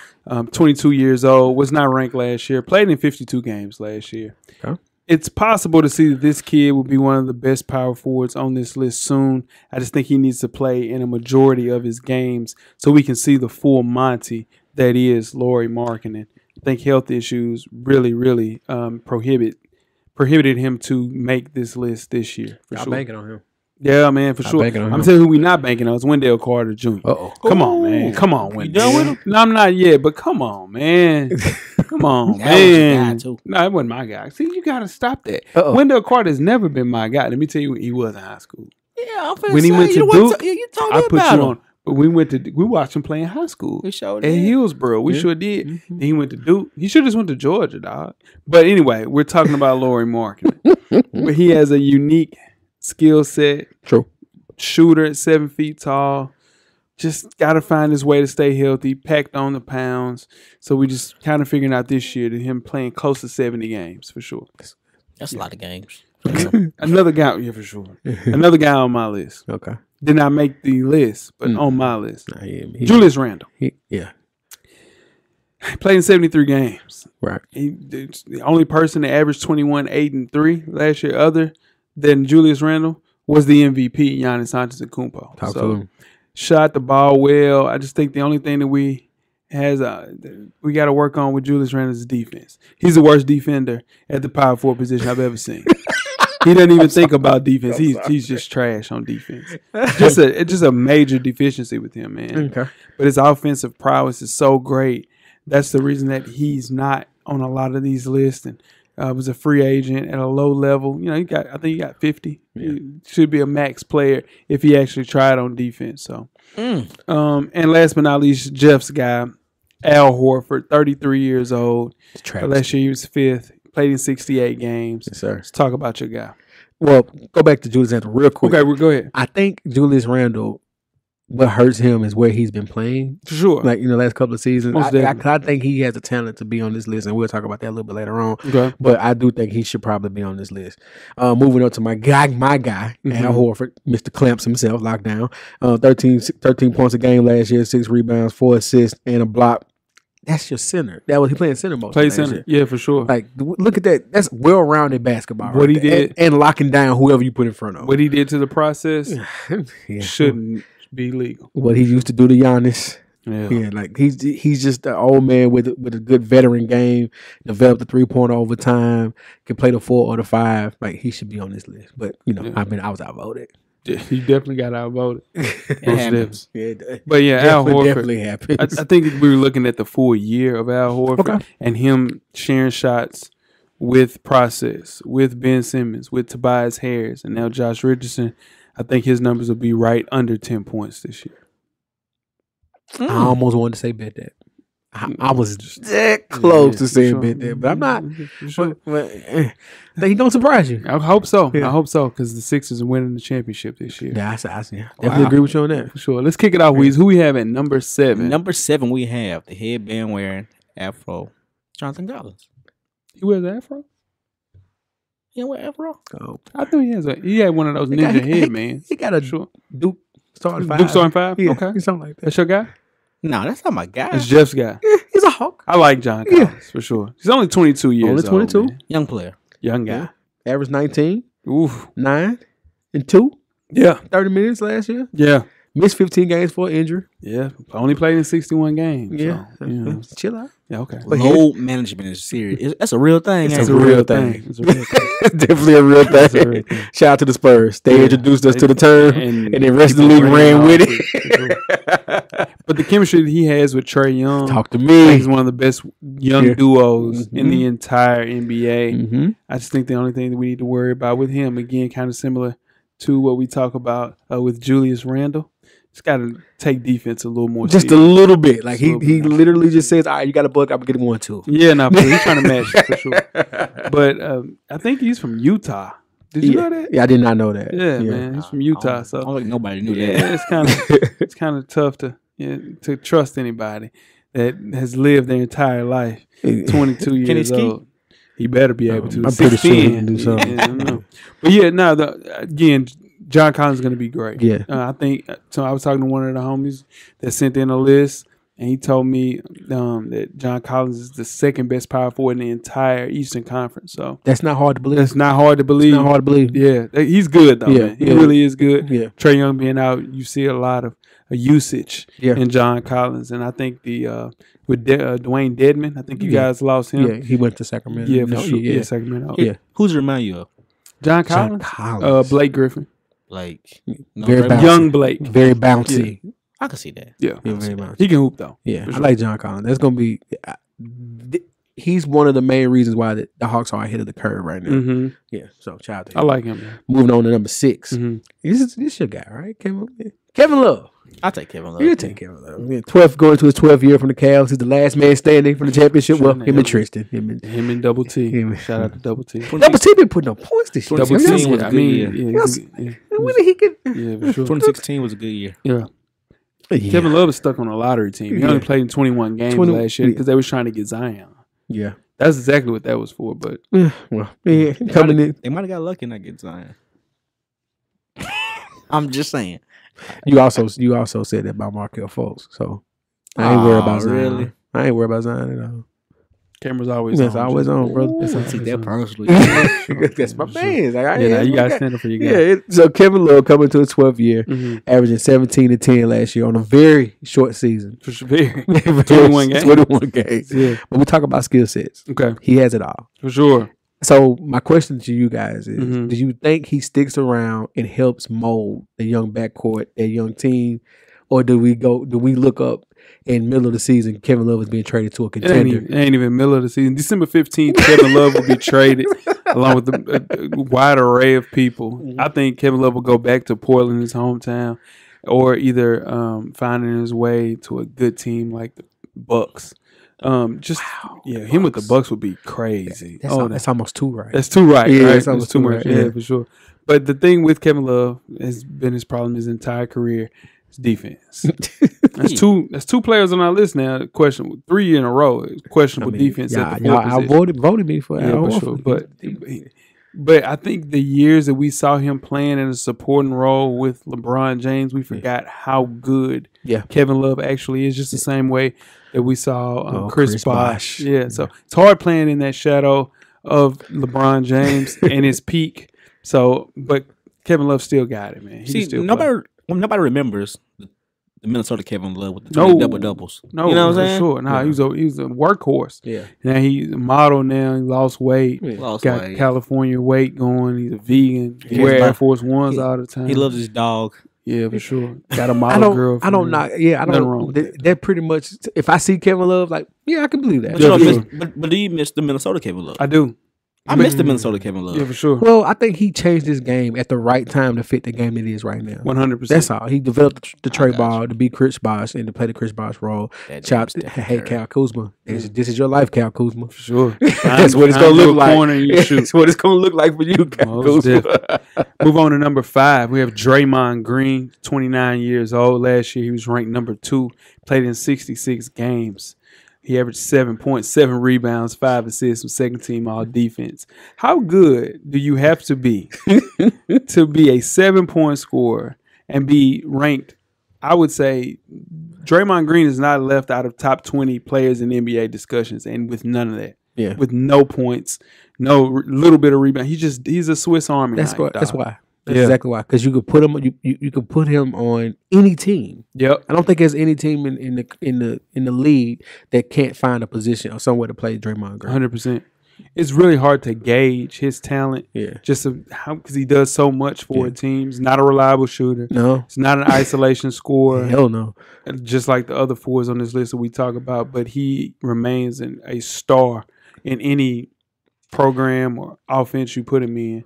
22 years old, was not ranked last year, played in 52 games last year. Okay. It's possible to see that this kid will be one of the best power forwards on this list soon. I just think he needs to play in a majority of his games so we can see the full Monty that is Lauri Markkanen. I think health issues really prohibited him to make this list this year. For I'm sure. banking on him. Yeah, man, for sure. banking on I'm him. telling you who we not banking on. It's Wendell Carter Jr. Uh-oh. Come on, man. Come on, You Wendell. done with him? No, I'm not yet, but come on, man. Come on, That was your guy, man. too. No, it wasn't my guy. See, you got to stop that. Uh-oh. Wendell Carter's never been my guy. Let me tell you, he was in high school. Yeah, I'm finna When he say, went to you wasn't Duke, you told I me put about you him. on. But we watched him play in high school. We sure At did. Hillsboro. We sure did. Then he went to Duke. He should have just went to Georgia, dog. But anyway, we're talking about Lauri Markkanen. But he has a unique skill set. True. Shooter at 7 feet tall. Just got to find his way to stay healthy. Packed on the pounds. So we just kind of figuring out this year that him playing close to 70 games for sure. That's a lot of games. Another guy, yeah, for sure. Another guy on my list. Okay. Did not make the list, but on my list. Nah, Julius Randle. Yeah. He played in 73 games. Right. It's the only person that averaged 21, 8, and 3 last year other than Julius Randle was the MVP, Giannis Antetokounmpo. Talk to him. Shot the ball well. I just think the only thing that we got to work on with Julius Randle is defense. He's the worst defender at the power forward position I've ever seen. He doesn't even think about defense. He's just trash on defense. It's just a major deficiency with him, man. Okay. But his offensive prowess is so great. That's the reason that he's not on a lot of these lists. And Was a free agent at a low level. You know, I think he got 50. Yeah. He should be a max player if he actually tried on defense. So, and last but not least, Jeff's guy, Al Horford, 33 years old. Last year he was 5th. Played in 68 games. Yes, sir. Let's talk about your guy. Well, go back to Julius Randle real quick. Okay, go ahead. I think Julius Randle, what hurts him is where he's been playing. For sure. Like, last couple of seasons. Most I think he has the talent to be on this list, and we'll talk about that a little bit later on. Okay. But I do think he should probably be on this list. Moving up to my guy, Al Horford, Mr. Clamps himself, lockdown. 13 points a game last year, 6 rebounds, 4 assists, and a block. That's your center. That was he playing center most. Play center, yeah, for sure. Like, look at that. That's well-rounded basketball. What he did, and locking down whoever you put in front of. What he did to the process shouldn't be legal. What he used to do to Giannis. Yeah, like he's just an old man with a good veteran game. Developed the 3-pointer over time. Can play the 4 or the 5. Like, he should be on this list. But I was outvoted. Yeah, he definitely got outvoted. It happens. But yeah, Al Horford definitely happens. I think we were looking at the full year of Al Horford and him sharing shots with Process, with Ben Simmons, with Tobias Harris, and now Josh Richardson. I think his numbers will be right under 10 points this year. I almost wanted to say bet that. I was that close to saying bet that, but I'm not. Sure. But think he's gonna surprise you. I hope so. Yeah. I hope so, because the Sixers are winning the championship this year. Yeah, I definitely agree with you on that. For sure. Let's kick it off, Weez. Who we have at number 7? Number 7, we have the headband wearing afro, Jonathan Collins. He wears an afro? He wear afro? Oh, I thought he had one of those ninja headbands. He got a Duke starting 5. Duke starting 5? Yeah, Okay. something like that. That's your guy? No, that's not my guy. That's Jeff's guy. Yeah, he's a Hawk. I like John Collins, for sure. He's only 22 years Only 22? old. Man. Young player. Young guy. Yeah. Average 19, Oof. 9, and 2. Yeah. 30 minutes last year. Yeah. Missed 15 games for an injury. Yeah. Only played in 61 games. Yeah. So, Chill out. Yeah, okay. But Load management is serious. That's a real thing. It's ain't a it? real thing. It's a real thing. Definitely a real thing. Shout out to the Spurs. They introduced us to the term, and the rest of the league ran with it. But the chemistry that he has with Trae Young, talk to me. He's one of the best young duos in the entire NBA. Mm-hmm. I just think the only thing that we need to worry about with him, again, kind of similar to what we talk about with Julius Randle, just got to take defense a little more. Just serious. a little bit. Like he literally just says, "All right, you got a buck. I'm gonna get 1, 2." Yeah, no, he's trying to match it for sure. But I think he's from Utah. Did you know that? Yeah, I did not know that. Yeah, man, he's from Utah. So I don't think nobody knew yeah, that. it's kind of tough to trust anybody that has lived their entire life. 22 years old. He better be able to. I'm pretty sure he can do something. Yeah, I don't know. But yeah, no. Again, John Collins is going to be great. Yeah, I think. So I was talking to one of the homies that sent in a list, and he told me that John Collins is the second best power forward in the entire Eastern Conference. So that's not hard to believe. That's not hard to believe. It's not hard to believe. Yeah, he's good though. Yeah, man. He really is good. Yeah. Trae Young being out, you see a lot of usage in John Collins, and I think with Dwayne Dedman, I think you guys lost him. Yeah, he went to Sacramento. Yeah, for sure. Yeah, Sacramento. Yeah. Who's remind you of? John Collins. Blake Griffin. Like very bouncy. Young Blake. Very bouncy. Yeah. I can see that. Yeah, very bouncy. He can hoop though. Yeah, sure. I like John Collins. That's gonna be. He's one of the main reasons why the Hawks are ahead of the curve right now. Mm-hmm. Yeah, so shout out to him. I like him. Man. Moving on to number 6. Mm-hmm. This your guy, right? Kevin Love. I'll take Kevin Love. You take Kevin Love. Yeah, 12th going to his 12th year from the Cavs. He's the last man standing for the championship. Well, him and Tristan. Him and Double T. Shout out to Double T. Double T been putting up points this year. Double T was a good year. When did he get? Yeah, for sure. 2016 was a good year. Yeah. Kevin Love is stuck on a lottery team. He only played in 21 games last year because they was trying to get Zion. Yeah. That's exactly what that was for, but coming in. They might have got lucky and not get Zion. I'm just saying. You also said that about Markelle Fultz, so I ain't worried about Zion. Really? I ain't worried about Zion at all. Camera's always That's on. always on, brother. Take that personally. That's my man. Like, you got to stand up for your guy. Yeah, so Kevin Love coming to his 12th year, averaging 17 and 10 last year on a very short season. For sure. 21 games. 21 games. Yeah. When we talk about skill sets, Okay. he has it all. For sure. So my question to you guys is, do you think he sticks around and helps mold the young backcourt, a young team? Or do we look up in middle of the season, Kevin Love is being traded to a It contender. ain't even middle of the season. December 15th, Kevin Love will be traded along with a wide array of people. I think Kevin Love will go back to Portland, his hometown, or either finding his way to a good team like the Bucks. Him with the Bucks would be crazy. That's almost two, right? That's too right. Yeah, right? it's almost That's too too much. right, Yeah, yeah. for sure. But the thing with Kevin Love has been his problem his entire career. Defense. That's two players on our list now. Questionable 3 in a row. Questionable defense at the 4th position. Voted me for Yeah, for sure. But I think the years that we saw him playing in a supporting role with LeBron James, we forgot how good Kevin Love actually is. Just the same way that we saw Chris Bosh. Yeah, so it's hard playing in that shadow of LeBron James and his peak. So, but Kevin Love still got it, man. Nobody remembers the Minnesota Kevin Love with the double doubles. No, you know what I'm for saying? sure. No, he was a workhorse. Yeah. Now he's a model. Now he lost weight. Got California weight going. He's a vegan. He wear Air Force Ones all the time. He loves his dog. Yeah, for sure. Got a model girl. I don't know. Yeah, I don't. Nothing wrong with that pretty much. If I see Kevin Love, like, I can believe that. But do you miss the Minnesota Kevin Love? I do. I miss the Minnesota Kevin Love. Yeah, for sure. Well, I think he changed his game at the right time to fit the game it is right now. 100%. That's all. He developed the trade ball to be Chris Bosh and to play the Chris Bosh role. Chops, hey, Cal Kuzma. This is your life, Cal Kuzma. For sure. That's what it's going to look like. That's what it's going to look like for you, Cal Kuzma. Move on to number 5. We have Draymond Green, 29 years old. Last year, he was ranked number 2. Played in 66 games. He averaged 7 points, 7 rebounds, 5 assists with second team all defense. How good do you have to be a 7-point scorer and be ranked? I would say Draymond Green is not left out of top 20 players in NBA discussions, and with none of that. Yeah. With no points, no little bit of rebound. He's a Swiss Army knife. That's why. That's exactly why. Because you could put him. You could put him on any team. Yep. I don't think there's any team in the league that can't find a position or somewhere to play Draymond Green. 100%. It's really hard to gauge his talent. Yeah. Just because he does so much for a team. He's not a reliable shooter. No. He's not an isolation scorer. Hell no. Just like the other 4s on this list that we talk about. But he remains a star in any program or offense you put him in.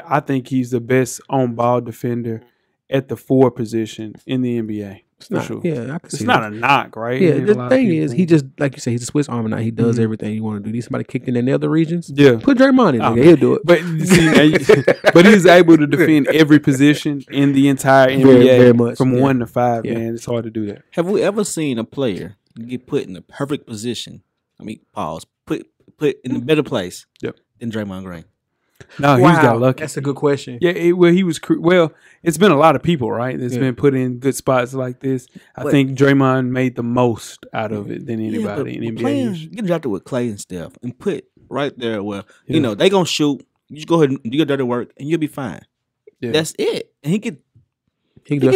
I think he's the best on-ball defender at the 4 position in the NBA. Sure. Yeah, I can see it's not a knock, right? Yeah, the thing is, he just, like you say, he's a Swiss Army knife. He does everything you want to do. Need somebody kicked in the other regions? Yeah. Put Draymond in there. He'll do it. But see, but he's able to defend every position in the entire NBA very much, from 1 to 5, man. It's hard to do that. Have we ever seen a player get put in the perfect position? I mean, pause. Put in a better place than Draymond Green? No, he's got lucky. That's a good question. Yeah, it's been a lot of people, right? That's been put in good spots like this. I think Draymond made the most out of it than anybody in NBA. Get drafted with Clay and Steph and put right there where, they going to shoot. You just go ahead and do your dirty work and you'll be fine. Yeah. That's it. And he get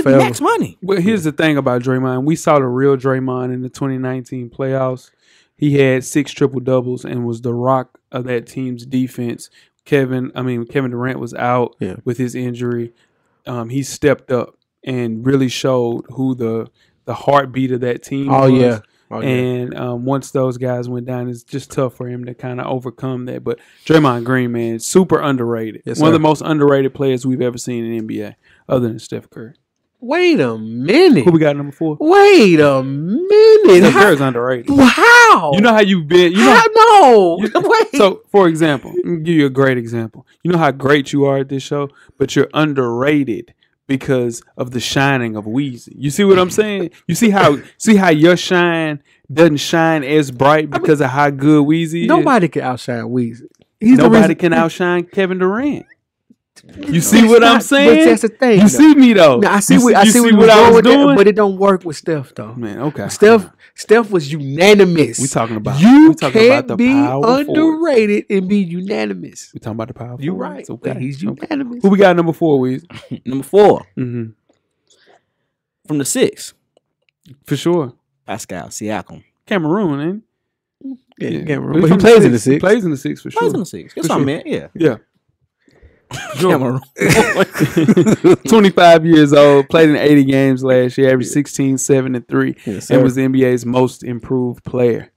max money. Well, here's the thing about Draymond. We saw the real Draymond in the 2019 playoffs. He had 6 triple-doubles and was the rock of that team's defense. Kevin Durant was out with his injury. He stepped up and really showed who the heartbeat of that team was. And once those guys went down, it's just tough for him to kind of overcome that. But Draymond Green, man, super underrated. Yes, One of the most underrated players we've ever seen in the NBA, other than Steph Curry. Wait a minute. Who we got number 4? Wait a minute. Steph Curry's underrated. How? You know how you've been. Wait. So, for example, let me give you a great example. You know how great you are at this show, but you're underrated because of the shining of Weezy. You see what I'm saying? You see how your shine doesn't shine as bright because of how good Weezy is? Nobody can outshine Weezy. Nobody can outshine Kevin Durant. You see what I'm saying? But that's the thing. You see me though. Now, I see what I was doing, but it don't work with Steph though. Man, okay. Steph was unanimous. We talking about can't be underrated and be unanimous. We talking about the power. You're right. Okay. He's unanimous. Who we got number 4, Weezy? Number 4. Mm-hmm. From the 6. For sure. Pascal Siakam. Cameroon, ain't he? Yeah, Cameroon. But he plays in the 6. He plays in the 6 for sure. Plays in the 6. That's what I meant. Yeah. Yeah. Cameroon. 25 years old, played in 80 games last year, averaged 16, 7, and 3, and was the NBA's most improved player.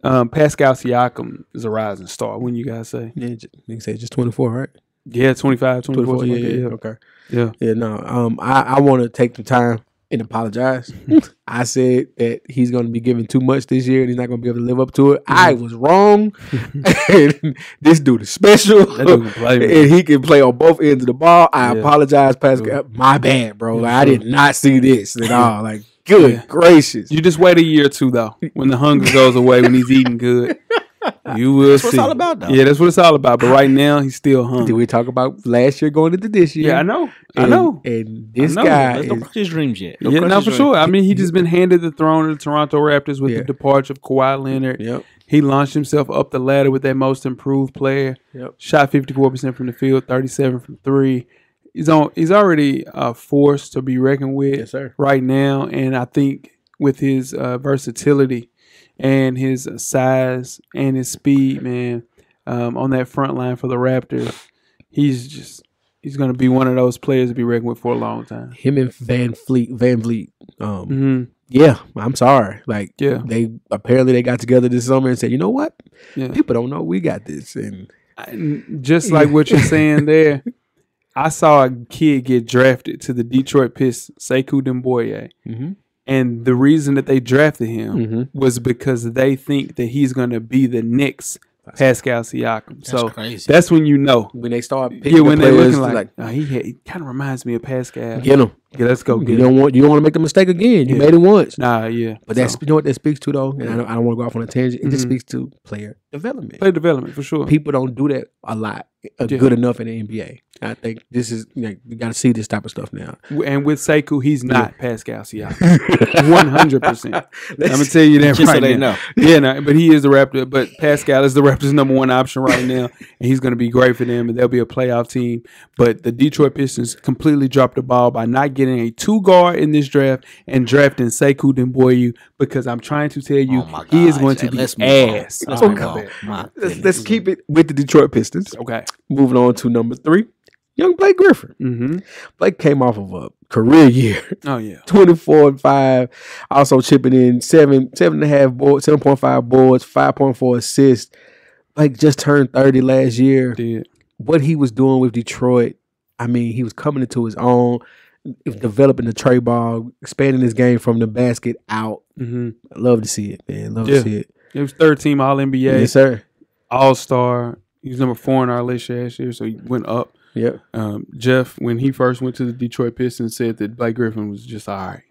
Pascal Siakam is a rising star. When you guys say? Yeah, you can say just 24, right? Yeah, 25, 24. Yeah. Okay. Yeah. Yeah, no. I want to take the time and apologize. I said that he's going to be given too much this year and he's not going to be able to live up to it. I was wrong. And this dude is special. That dude can play, man. And he can play on both ends of the ball. I apologize, Pascal. My bad, bro. Like, I did not see this at all. Like, good gracious. You just wait a year or two, though. When the hunger goes away, when he's eating good, you will see. That's what it's all about, though. Yeah, that's what it's all about. But right now, he's still hungry. Did we talk about last year going into this year? Yeah, I know. I know. And this guy Don't crush his dreams yet. Yeah, no, for sure. I mean, he just been handed the throne of the Toronto Raptors with the departure of Kawhi Leonard. Yep. He launched himself up the ladder with that most improved player. Yep. Shot 54% from the field, 37 from 3. He's already a force to be reckoned with. Yes, sir. Right now, and I think with his versatility and his size and his speed, man, on that front line for the Raptors, he's going to be one of those players to be reckoned with for a long time. Him and Van Vliet. Yeah, I'm sorry. Like, they got together this summer and said, you know what? Yeah. People don't know we got this. And just like what you're saying there, I saw a kid get drafted to the Detroit Pistons, Sekou Doumbouya. And the reason that they drafted him was because they think that he's going to be the next Pascal Siakam. That's crazy. That's when you know. When they start picking when the they're players, looking like he kind of reminds me of Pascal. Get him. Yeah, let's go get You him. don't want to make the mistake again. You made it once. Nah, yeah. But that's you know what that speaks to though, and I don't want to go off on a tangent. It just speaks to player development. Player development for sure. People don't do that a lot, good enough in the NBA. I think this is you got to see this type of stuff now. And with Sekou, he's not Pascal Siakam, 100%. I'm gonna tell you that Just right so they now. know. Yeah, no, but he is the Raptor. But Pascal is the Raptors' number one option right now, and he's gonna be great for them, and they'll be a playoff team. But the Detroit Pistons completely dropped the ball by not getting a 2-guard in this draft and drafting Sekou Doumbouya because I'm trying to tell you he is going to be ass. Let's keep it with the Detroit Pistons. Okay. Moving on to number 3, young Blake Griffin. Blake came off of a career year. Oh yeah, 24-5. Also chipping in 7.5 boards, 7.5 boards, 5.4 assists. Blake just turned 30 last year. Did. What he was doing with Detroit, I mean, he was coming into his own, developing the tray ball, expanding his game from the basket out. I love to see it, man. Love to see it. It was third team All NBA. Yes, sir. All Star. He was number 4 on our list last year, so he went up. Yep. Jeff, when he first went to the Detroit Pistons, said that Blake Griffin was just all right.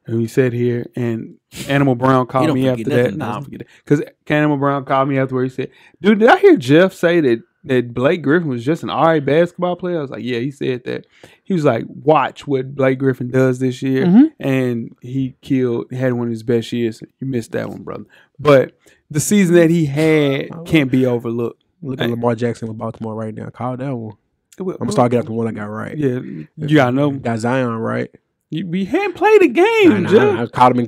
And we sat here, and Animal Brown called me after that. No, I don't forget that. Because Animal Brown called me afterward. He said, dude, did I hear Jeff say that Blake Griffin was just an all right basketball player? I was like, yeah, he said that. He was like, watch what Blake Griffin does this year. And he had one of his best years. You missed that one, brother. But the season that he had can't be overlooked. Look at Lamar Jackson with Baltimore right now. Call that one. I'm going to start getting up the one I got right. Yeah, you got to know. Got Zion right. We hadn't played a game, Jeff. I caught him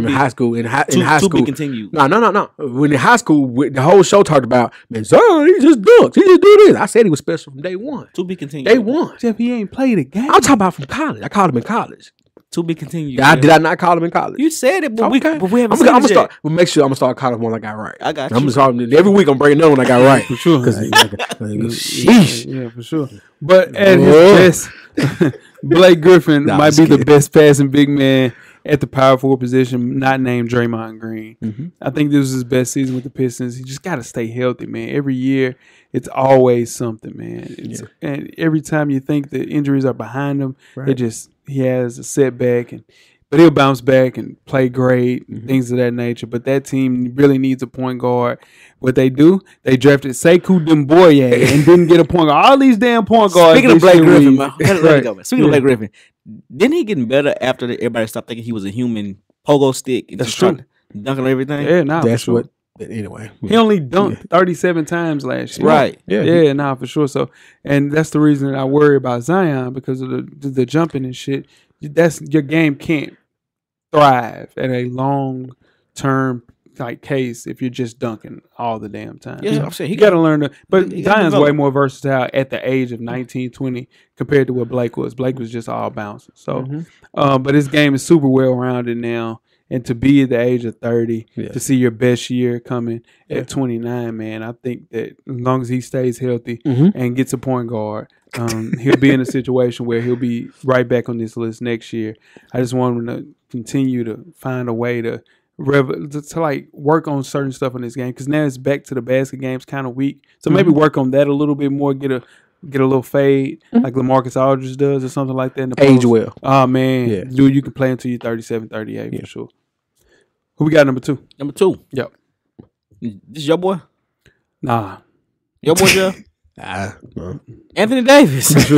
in high school. In high school, to be continued. No. When in high school, the whole show talked about, man, Zion, he just dunks. He just do this. I said he was special from day one. To be continued. Day one. Jeff, he ain't played a game. I'm talking about from college. I called him in college. To be continued. Did I not call him in college? You said it, but okay. we haven't I'm gonna seen it yet. make sure I'm gonna start calling one I got right. I got you. I'm gonna every week I'm bringing another one I got right for sure. Sheesh. Yeah, for sure. But at his best, Blake Griffin might be the best passing big man at the power forward position, not named Draymond Green. I think this was his best season with the Pistons. He just got to stay healthy, man. Every year, it's always something, man. And every time you think the injuries are behind him, he has a setback, but he'll bounce back and play great, things of that nature. But that team really needs a point guard. What they do, they drafted Sekou Doumbouya and didn't get a point guard. All these damn point guards. Speaking of Blake Griffin, Speaking of Blake Griffin, didn't he get better after everybody stopped thinking he was a human pogo stick? And That's just true. Dunking everything. Yeah, that's what. Anyway, he only dunked 37 times last year. Right. Yeah, for sure. So, and that's the reason that I worry about Zion because of the jumping and shit. That's your game can't thrive at a long term like case if you're just dunking all the damn time. Yeah, I'm saying you got to learn to. But he gotta Zion's develop. way more versatile at the age of 19, 20 compared to what Blake was. Blake was just all bouncing. So, but his game is super well rounded now. And to be at the age of 30, to see your best year coming at 29, man, I think that as long as he stays healthy and gets a point guard, he'll be in a situation where he'll be right back on this list next year. I just want him to continue to find a way to like work on certain stuff in this game, because now it's back to the basket games kind of weak. So maybe work on that a little bit more, get a little fade like LaMarcus Aldridge does or something like that in the post. Age well. Oh, man. Dude, you can play until you're 37, 38 for sure. Who we got number 2? Number 2. Yep. This your boy? Nah. Your boy, Jeff? No. Anthony Davis. So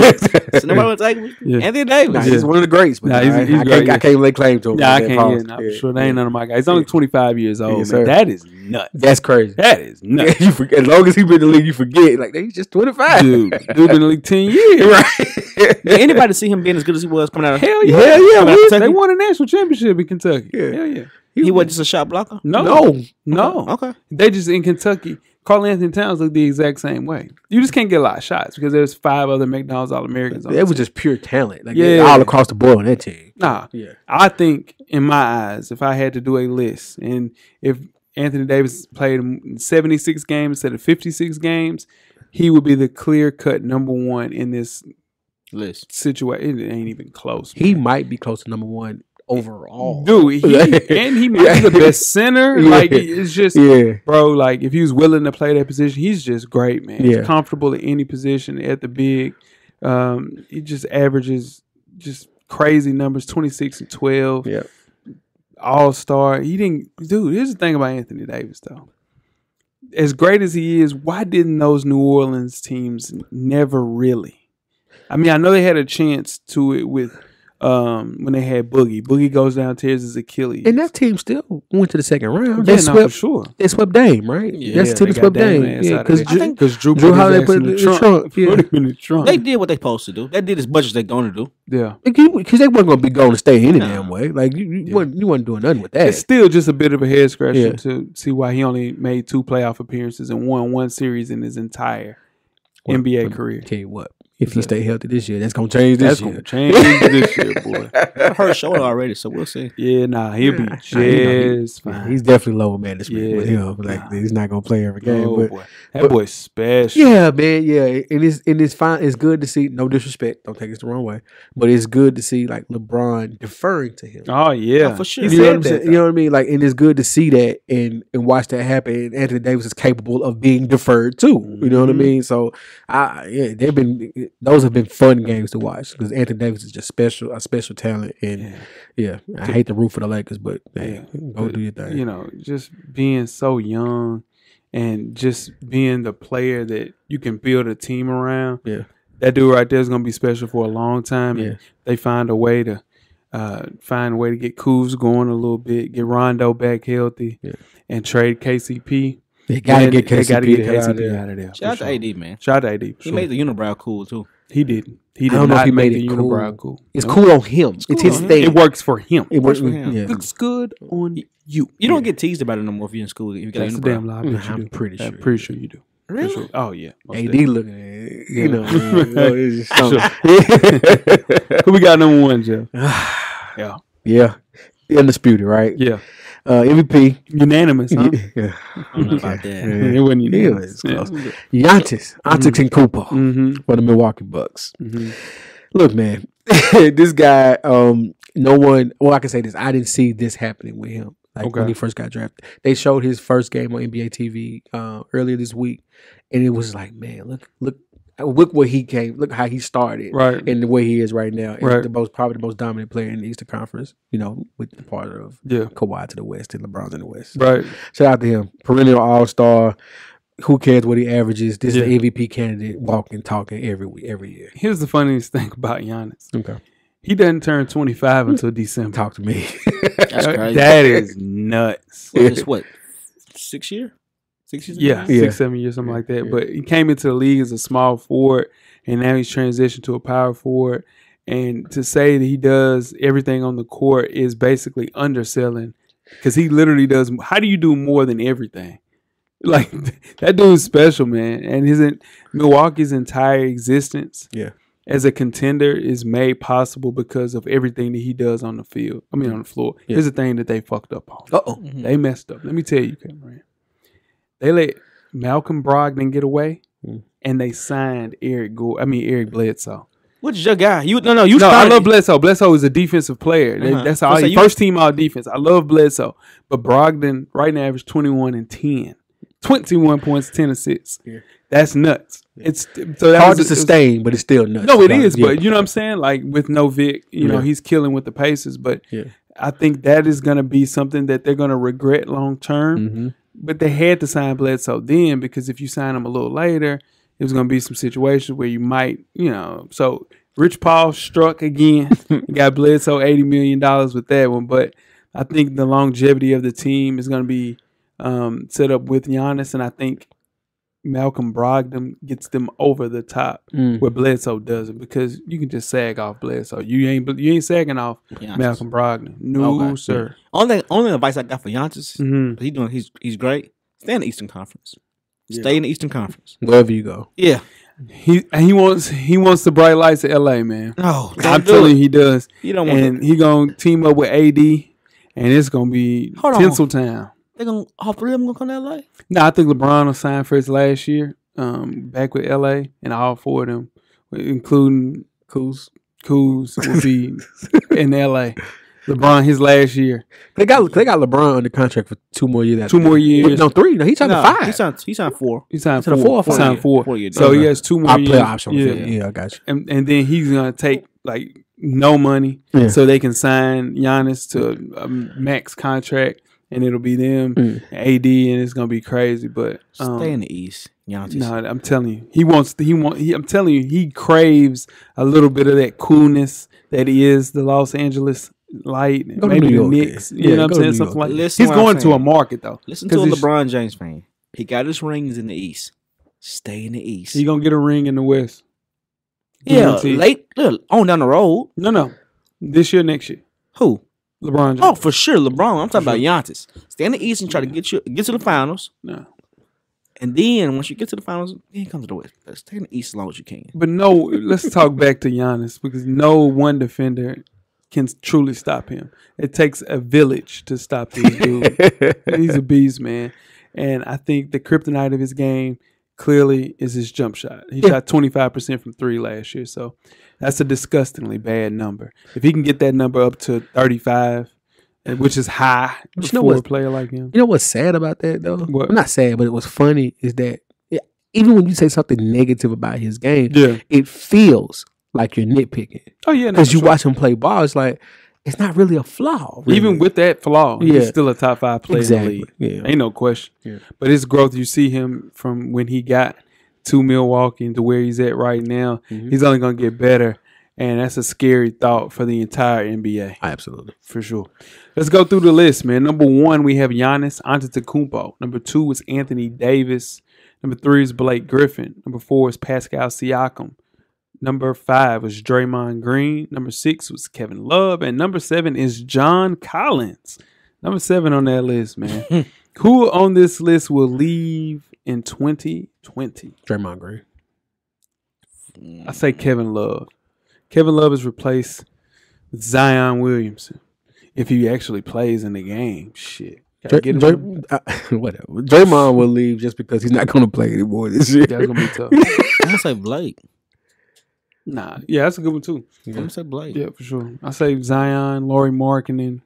nobody want to take him? Yeah. Anthony Davis. Nah, he's one of the greats, but Nah, he's great, I can't lay claim to him. Yeah, I can't. Yeah, for sure. They ain't none of my guys. He's only 25 years old, man. sir. That is nuts. That's crazy. That is nuts. You forget, as long as he's been in the league, you forget. Like, he's just 25. Dude been in the league 10 years. Right. Did anybody see him being as good as he was coming out of Hell yeah. Hell yeah, They Kentucky. won a national championship in Kentucky. Yeah. Hell yeah. He wasn't just a shot blocker? No. Okay. They just in Kentucky. Carl Anthony Towns look the exact same way. You just can't get a lot of shots because there's 5 other McDonald's All-Americans on It the was team. just pure talent. Like, Yeah. all across the board on that team. Nah. Yeah. I think, in my eyes, if I had to do a list, and if Anthony Davis played 76 games instead of 56 games, he would be the clear-cut number 1 in this List. situation. It ain't even close. He might be close to number 1 overall. Dude, he might be the best center. Yeah. Like, it's just, Yeah. bro, like, if he was willing to play that position, he's just great, man. Yeah. He's comfortable at any position at the big. He just averages just crazy numbers, 26 and 12. Yeah. All-star. Dude, here's the thing about Anthony Davis, though. As great as he is, why didn't those New Orleans teams never really? I mean, I know they had a chance to it with when they had Boogie. Boogie goes down, tears his Achilles. And that team still went to the second round. Yeah, They no, swept. for sure. They swept Dame, right? Yeah, That's the team they that swept got Dame Dame. ass Yeah, out of there. because Drew Drew put Holiday his put ass it in the trunk. Yeah. Put him in the trunk. They did what they supposed to do. They did as much as they're going to do. Yeah. Because they weren't going to be going to stay any damn way. Like, you wasn't doing nothing with that. It's still just a bit of a head scratcher Yeah. to see why he only made 2 playoff appearances and won 1 series in his entire NBA career. Tell you what, if he stay healthy this year, that's going to change this That's year. going to change this year, boy. I heard shoulder already, so we'll see. Yeah, nah, he'll be Yeah, just fine. He's definitely lower management Yeah. with him. Like, he's not going to play every game. Oh, but boy. That boy's special. yeah, man, yeah, and it's fine. It's good to see. No disrespect, don't take it the wrong way, but it's good to see like LeBron deferring to him. Oh, yeah. Oh, for sure. He You know, what said I'm that, saying? You know what I mean? Like, and it's good to see that and watch that happen. And Anthony Davis is capable of being deferred too. You know what I mean? So, those have been fun games to watch because Anthony Davis is just a special talent. And I hate the root for the Lakers, but hey, go do your thing. You know, just being so young and just being the player that you can build a team around. Yeah. That dude right there is going to be special for a long time. Yeah. And they find a way to get Kuz going a little bit, get Rondo back healthy, and trade KCP. They gotta get KCP, out of there. Shout out to AD, man. Shout out to AD. He made the unibrow cool, too. He didn't. He I did don't know if not he make made the it unibrow cool. cool. It's No. cool on him. It's his thing. It works for him. It works for him. Yeah. Looks good on you. You don't get teased about it no more if you're in school. If you got a That's a unibrow. damn lie. I'm pretty sure. I'm pretty sure you do. Really? Sure. Oh, yeah. Most AD definitely. looking at it, you know. It's just Who we got number 1, Jeff? Yeah. yeah. Undisputed, right? Yeah. MVP. Unanimous, huh? Yeah. I don't know about that. It wasn't Yeah, unanimous. it's close. Giannis Antetokounmpo Mm-hmm. for the Milwaukee Bucks. Mm-hmm. Look, man, this guy. No one. Well, I can say this. I didn't see this happening with him. Like when he first got drafted, they showed his first game on NBA TV earlier this week, and it was like, man, look where he came. Look how he started, Right. and the way he is right now. Right. And probably the most dominant player in the Eastern Conference. You know, with the part of Kawhi to the West and LeBron's in the West. Right. Shout out to him, perennial All-Star. Who cares what he averages? This is the MVP candidate, walking, talking every year. Here's the funniest thing about Giannis. Okay, He doesn't turn 25 until December. talk to me. That's crazy. That is nuts. It's what? 6 year? 6 years? Yeah, Yeah. 6-7 years, something like that. But he came into the league as a small forward, and now he's transitioned to a power forward. And to say that he does everything on the court is basically underselling because he literally does. How do you do more than everything? Like that dude's special, man. And isn't Milwaukee's entire existence as a contender is made possible because of everything that he does on the field. I mean, on the floor. Yeah. Here's the thing that they fucked up on. They messed up. Let me tell you, Cameron. They let Malcolm Brogdon get away, and they signed Eric Bledsoe. Which is your guy? I love Bledsoe. Bledsoe is a defensive player. That's all. First team all defense. I love Bledsoe, but Brogdon right now average 21 and 10, 21 points, 10 assists. Yeah. That's nuts. It's hard to sustain, but it's still nuts. No, it is. But you know what I'm saying? Like with no Vic, you know he's killing with the Pacers. But I think that is going to be something that they're going to regret long term. Mm-hmm. But they had to sign Bledsoe then because if you sign him a little later, it was going to be some situations where you might, So Rich Paul struck again. He got Bledsoe $80 million with that one. But I think the longevity of the team is going to be set up with Giannis, and I think Malcolm Brogdon gets them over the top where Bledsoe doesn't, because you can just sag off Bledsoe. You ain't sagging off Malcolm Brogdon. No, sir. Only advice I got for Giannis, he's great. Stay in the Eastern Conference. Stay in the Eastern Conference. Wherever you go. Yeah. He wants the bright lights of LA, man. No, I'm telling you, he does. You don't want and he gonna team up with AD, and it's gonna be Tinseltown. All three of them gonna come to LA? No, I think LeBron will sign for his last year, back with LA, and all four of them, including Kuz will be in LA. LeBron his last year. They got LeBron under contract for 2 more years. 2 more years. No, 3. No, he signed 5. He signed 4. He signed 4. He signed 4. So he has 2 more years. Play option. Yeah, I got you. And then he's gonna take like no money, so they can sign Giannis to a max contract. And it'll be them, AD, and it's gonna be crazy. But stay in the East, Giannis. No, I'm telling you, I'm telling you, he craves a little bit of that coolness that is the Los Angeles light, and maybe the Knicks. You know what I'm saying? Something like that. He's going to a market though. Listen to a LeBron James fan. He got his rings in the East. Stay in the East. He gonna get a ring in the West. Late on down the road. No, this year, next year. Who? LeBron James. Oh, for sure, LeBron. I'm talking about Giannis. Stay in the East and try to get to the finals. No. And then once you get to the finals, then come to the West. Stay in the East as long as you can. But no, let's talk back to Giannis, because no one defender can truly stop him. It takes a village to stop this dude. He's a beast, man. And I think the kryptonite of his game clearly is his jump shot. He shot 25% from 3 last year, so that's a disgustingly bad number. If he can get that number up to 35, which is high for a player like him. You know what's sad about that, though? What? Not sad, but what's funny is that even when you say something negative about his game, it feels like you're nitpicking. Oh, yeah. Because you watch him play ball, it's like, it's not really a flaw. Really. Even with that flaw, he's still a top 5 player in the league. Yeah. Ain't no question. Yeah. But his growth, you see him from when he got to Milwaukee to where he's at right now, he's only going to get better. And that's a scary thought for the entire NBA. Absolutely. For sure. Let's go through the list, man. Number 1, we have Giannis Antetokounmpo. Number 2 is Anthony Davis. Number 3 is Blake Griffin. Number 4 is Pascal Siakam. Number 5 was Draymond Green. Number 6 was Kevin Love. And number 7 is John Collins. Number 7 on that list, man. Who on this list will leave in 2020? Draymond Green. I say Kevin Love. Kevin Love is replaced with Zion Williamson. If he actually plays in the game, shit. Whatever. Draymond will leave just because he's not going to play anymore this year. That's going to be tough. I'm going to say Blake. Nah, yeah, that's a good one too. I'm going to say Blake. Yeah, for sure. I say Zion, Laurie Markkinen.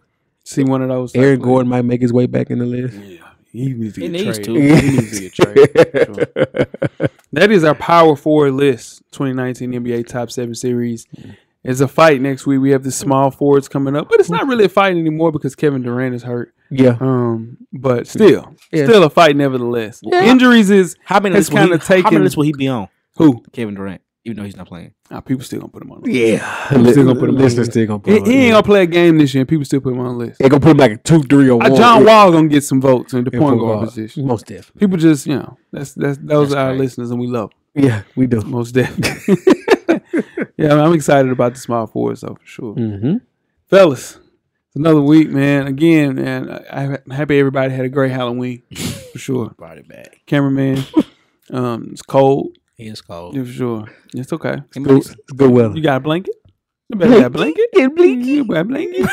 See one of those. Aaron Gordon might make his way back in the list. Yeah, he needs to get traded. To. He needs to get traded. Sure. That is our power forward list. 2019 NBA Top 7 Series. It's a fight next week. We have the small forwards coming up, but it's not really a fight anymore because Kevin Durant is hurt. Yeah. But still a fight nevertheless. Yeah. Injuries is how many lists will he be on? Who? Kevin Durant, even though he's not playing. People still gonna put him on the list. Yeah. People still gonna put him on the list. He ain't gonna play a game this year and people still put him on the list. They gonna put him like a 2, 3, or 1. John Wall gonna get some votes in the point guard position. Most definitely. People just, those are our listeners and we love them. Yeah, we do. Most definitely. Yeah, I'm excited about the small forwards though, for sure. Mm-hmm. Fellas, It's another week, man. Again, man, I'm happy everybody had a great Halloween. For sure. Brought it back. Cameraman. It's cold. It's cold. Yeah, for sure. It's okay. It's good weather. You got a blanket? You better got a blanket? You got a blanket? Baby got a blanket?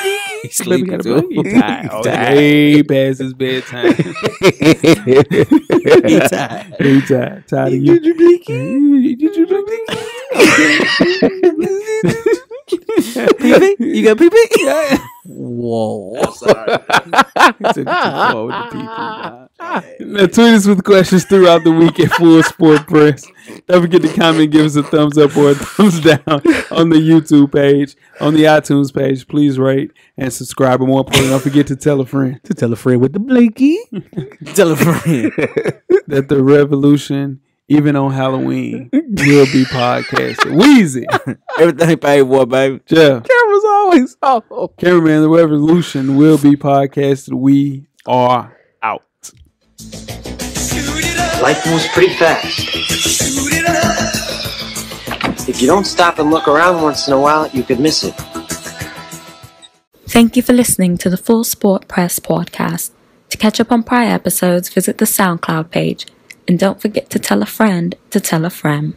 He tired. Oh, way past his bedtime. He tired. He tired. Tired of you. Did you blanket? Did you blanket? Pee-pee? You got pee-pee? Yeah. Whoa. I'm sorry. Took it too far with the people. Now, tweet us with questions throughout the week at Full Sport Press. Don't forget to comment, give us a thumbs up or a thumbs down on the YouTube page, on the iTunes page. Please rate and subscribe. And more importantly, don't forget to tell a friend. To tell a friend with the blankie. Tell a friend that the revolution, even on Halloween, will be podcasted. Weezy. Everything paid for, baby. Jeff. Camera's always off. Cameraman, the revolution will be podcasted. We are out. Life moves pretty fast. If you don't stop and look around once in a while, you could miss it. Thank you for listening to the Full Sport Press podcast. To catch up on prior episodes, visit the SoundCloud page. And don't forget to tell a friend to tell a friend.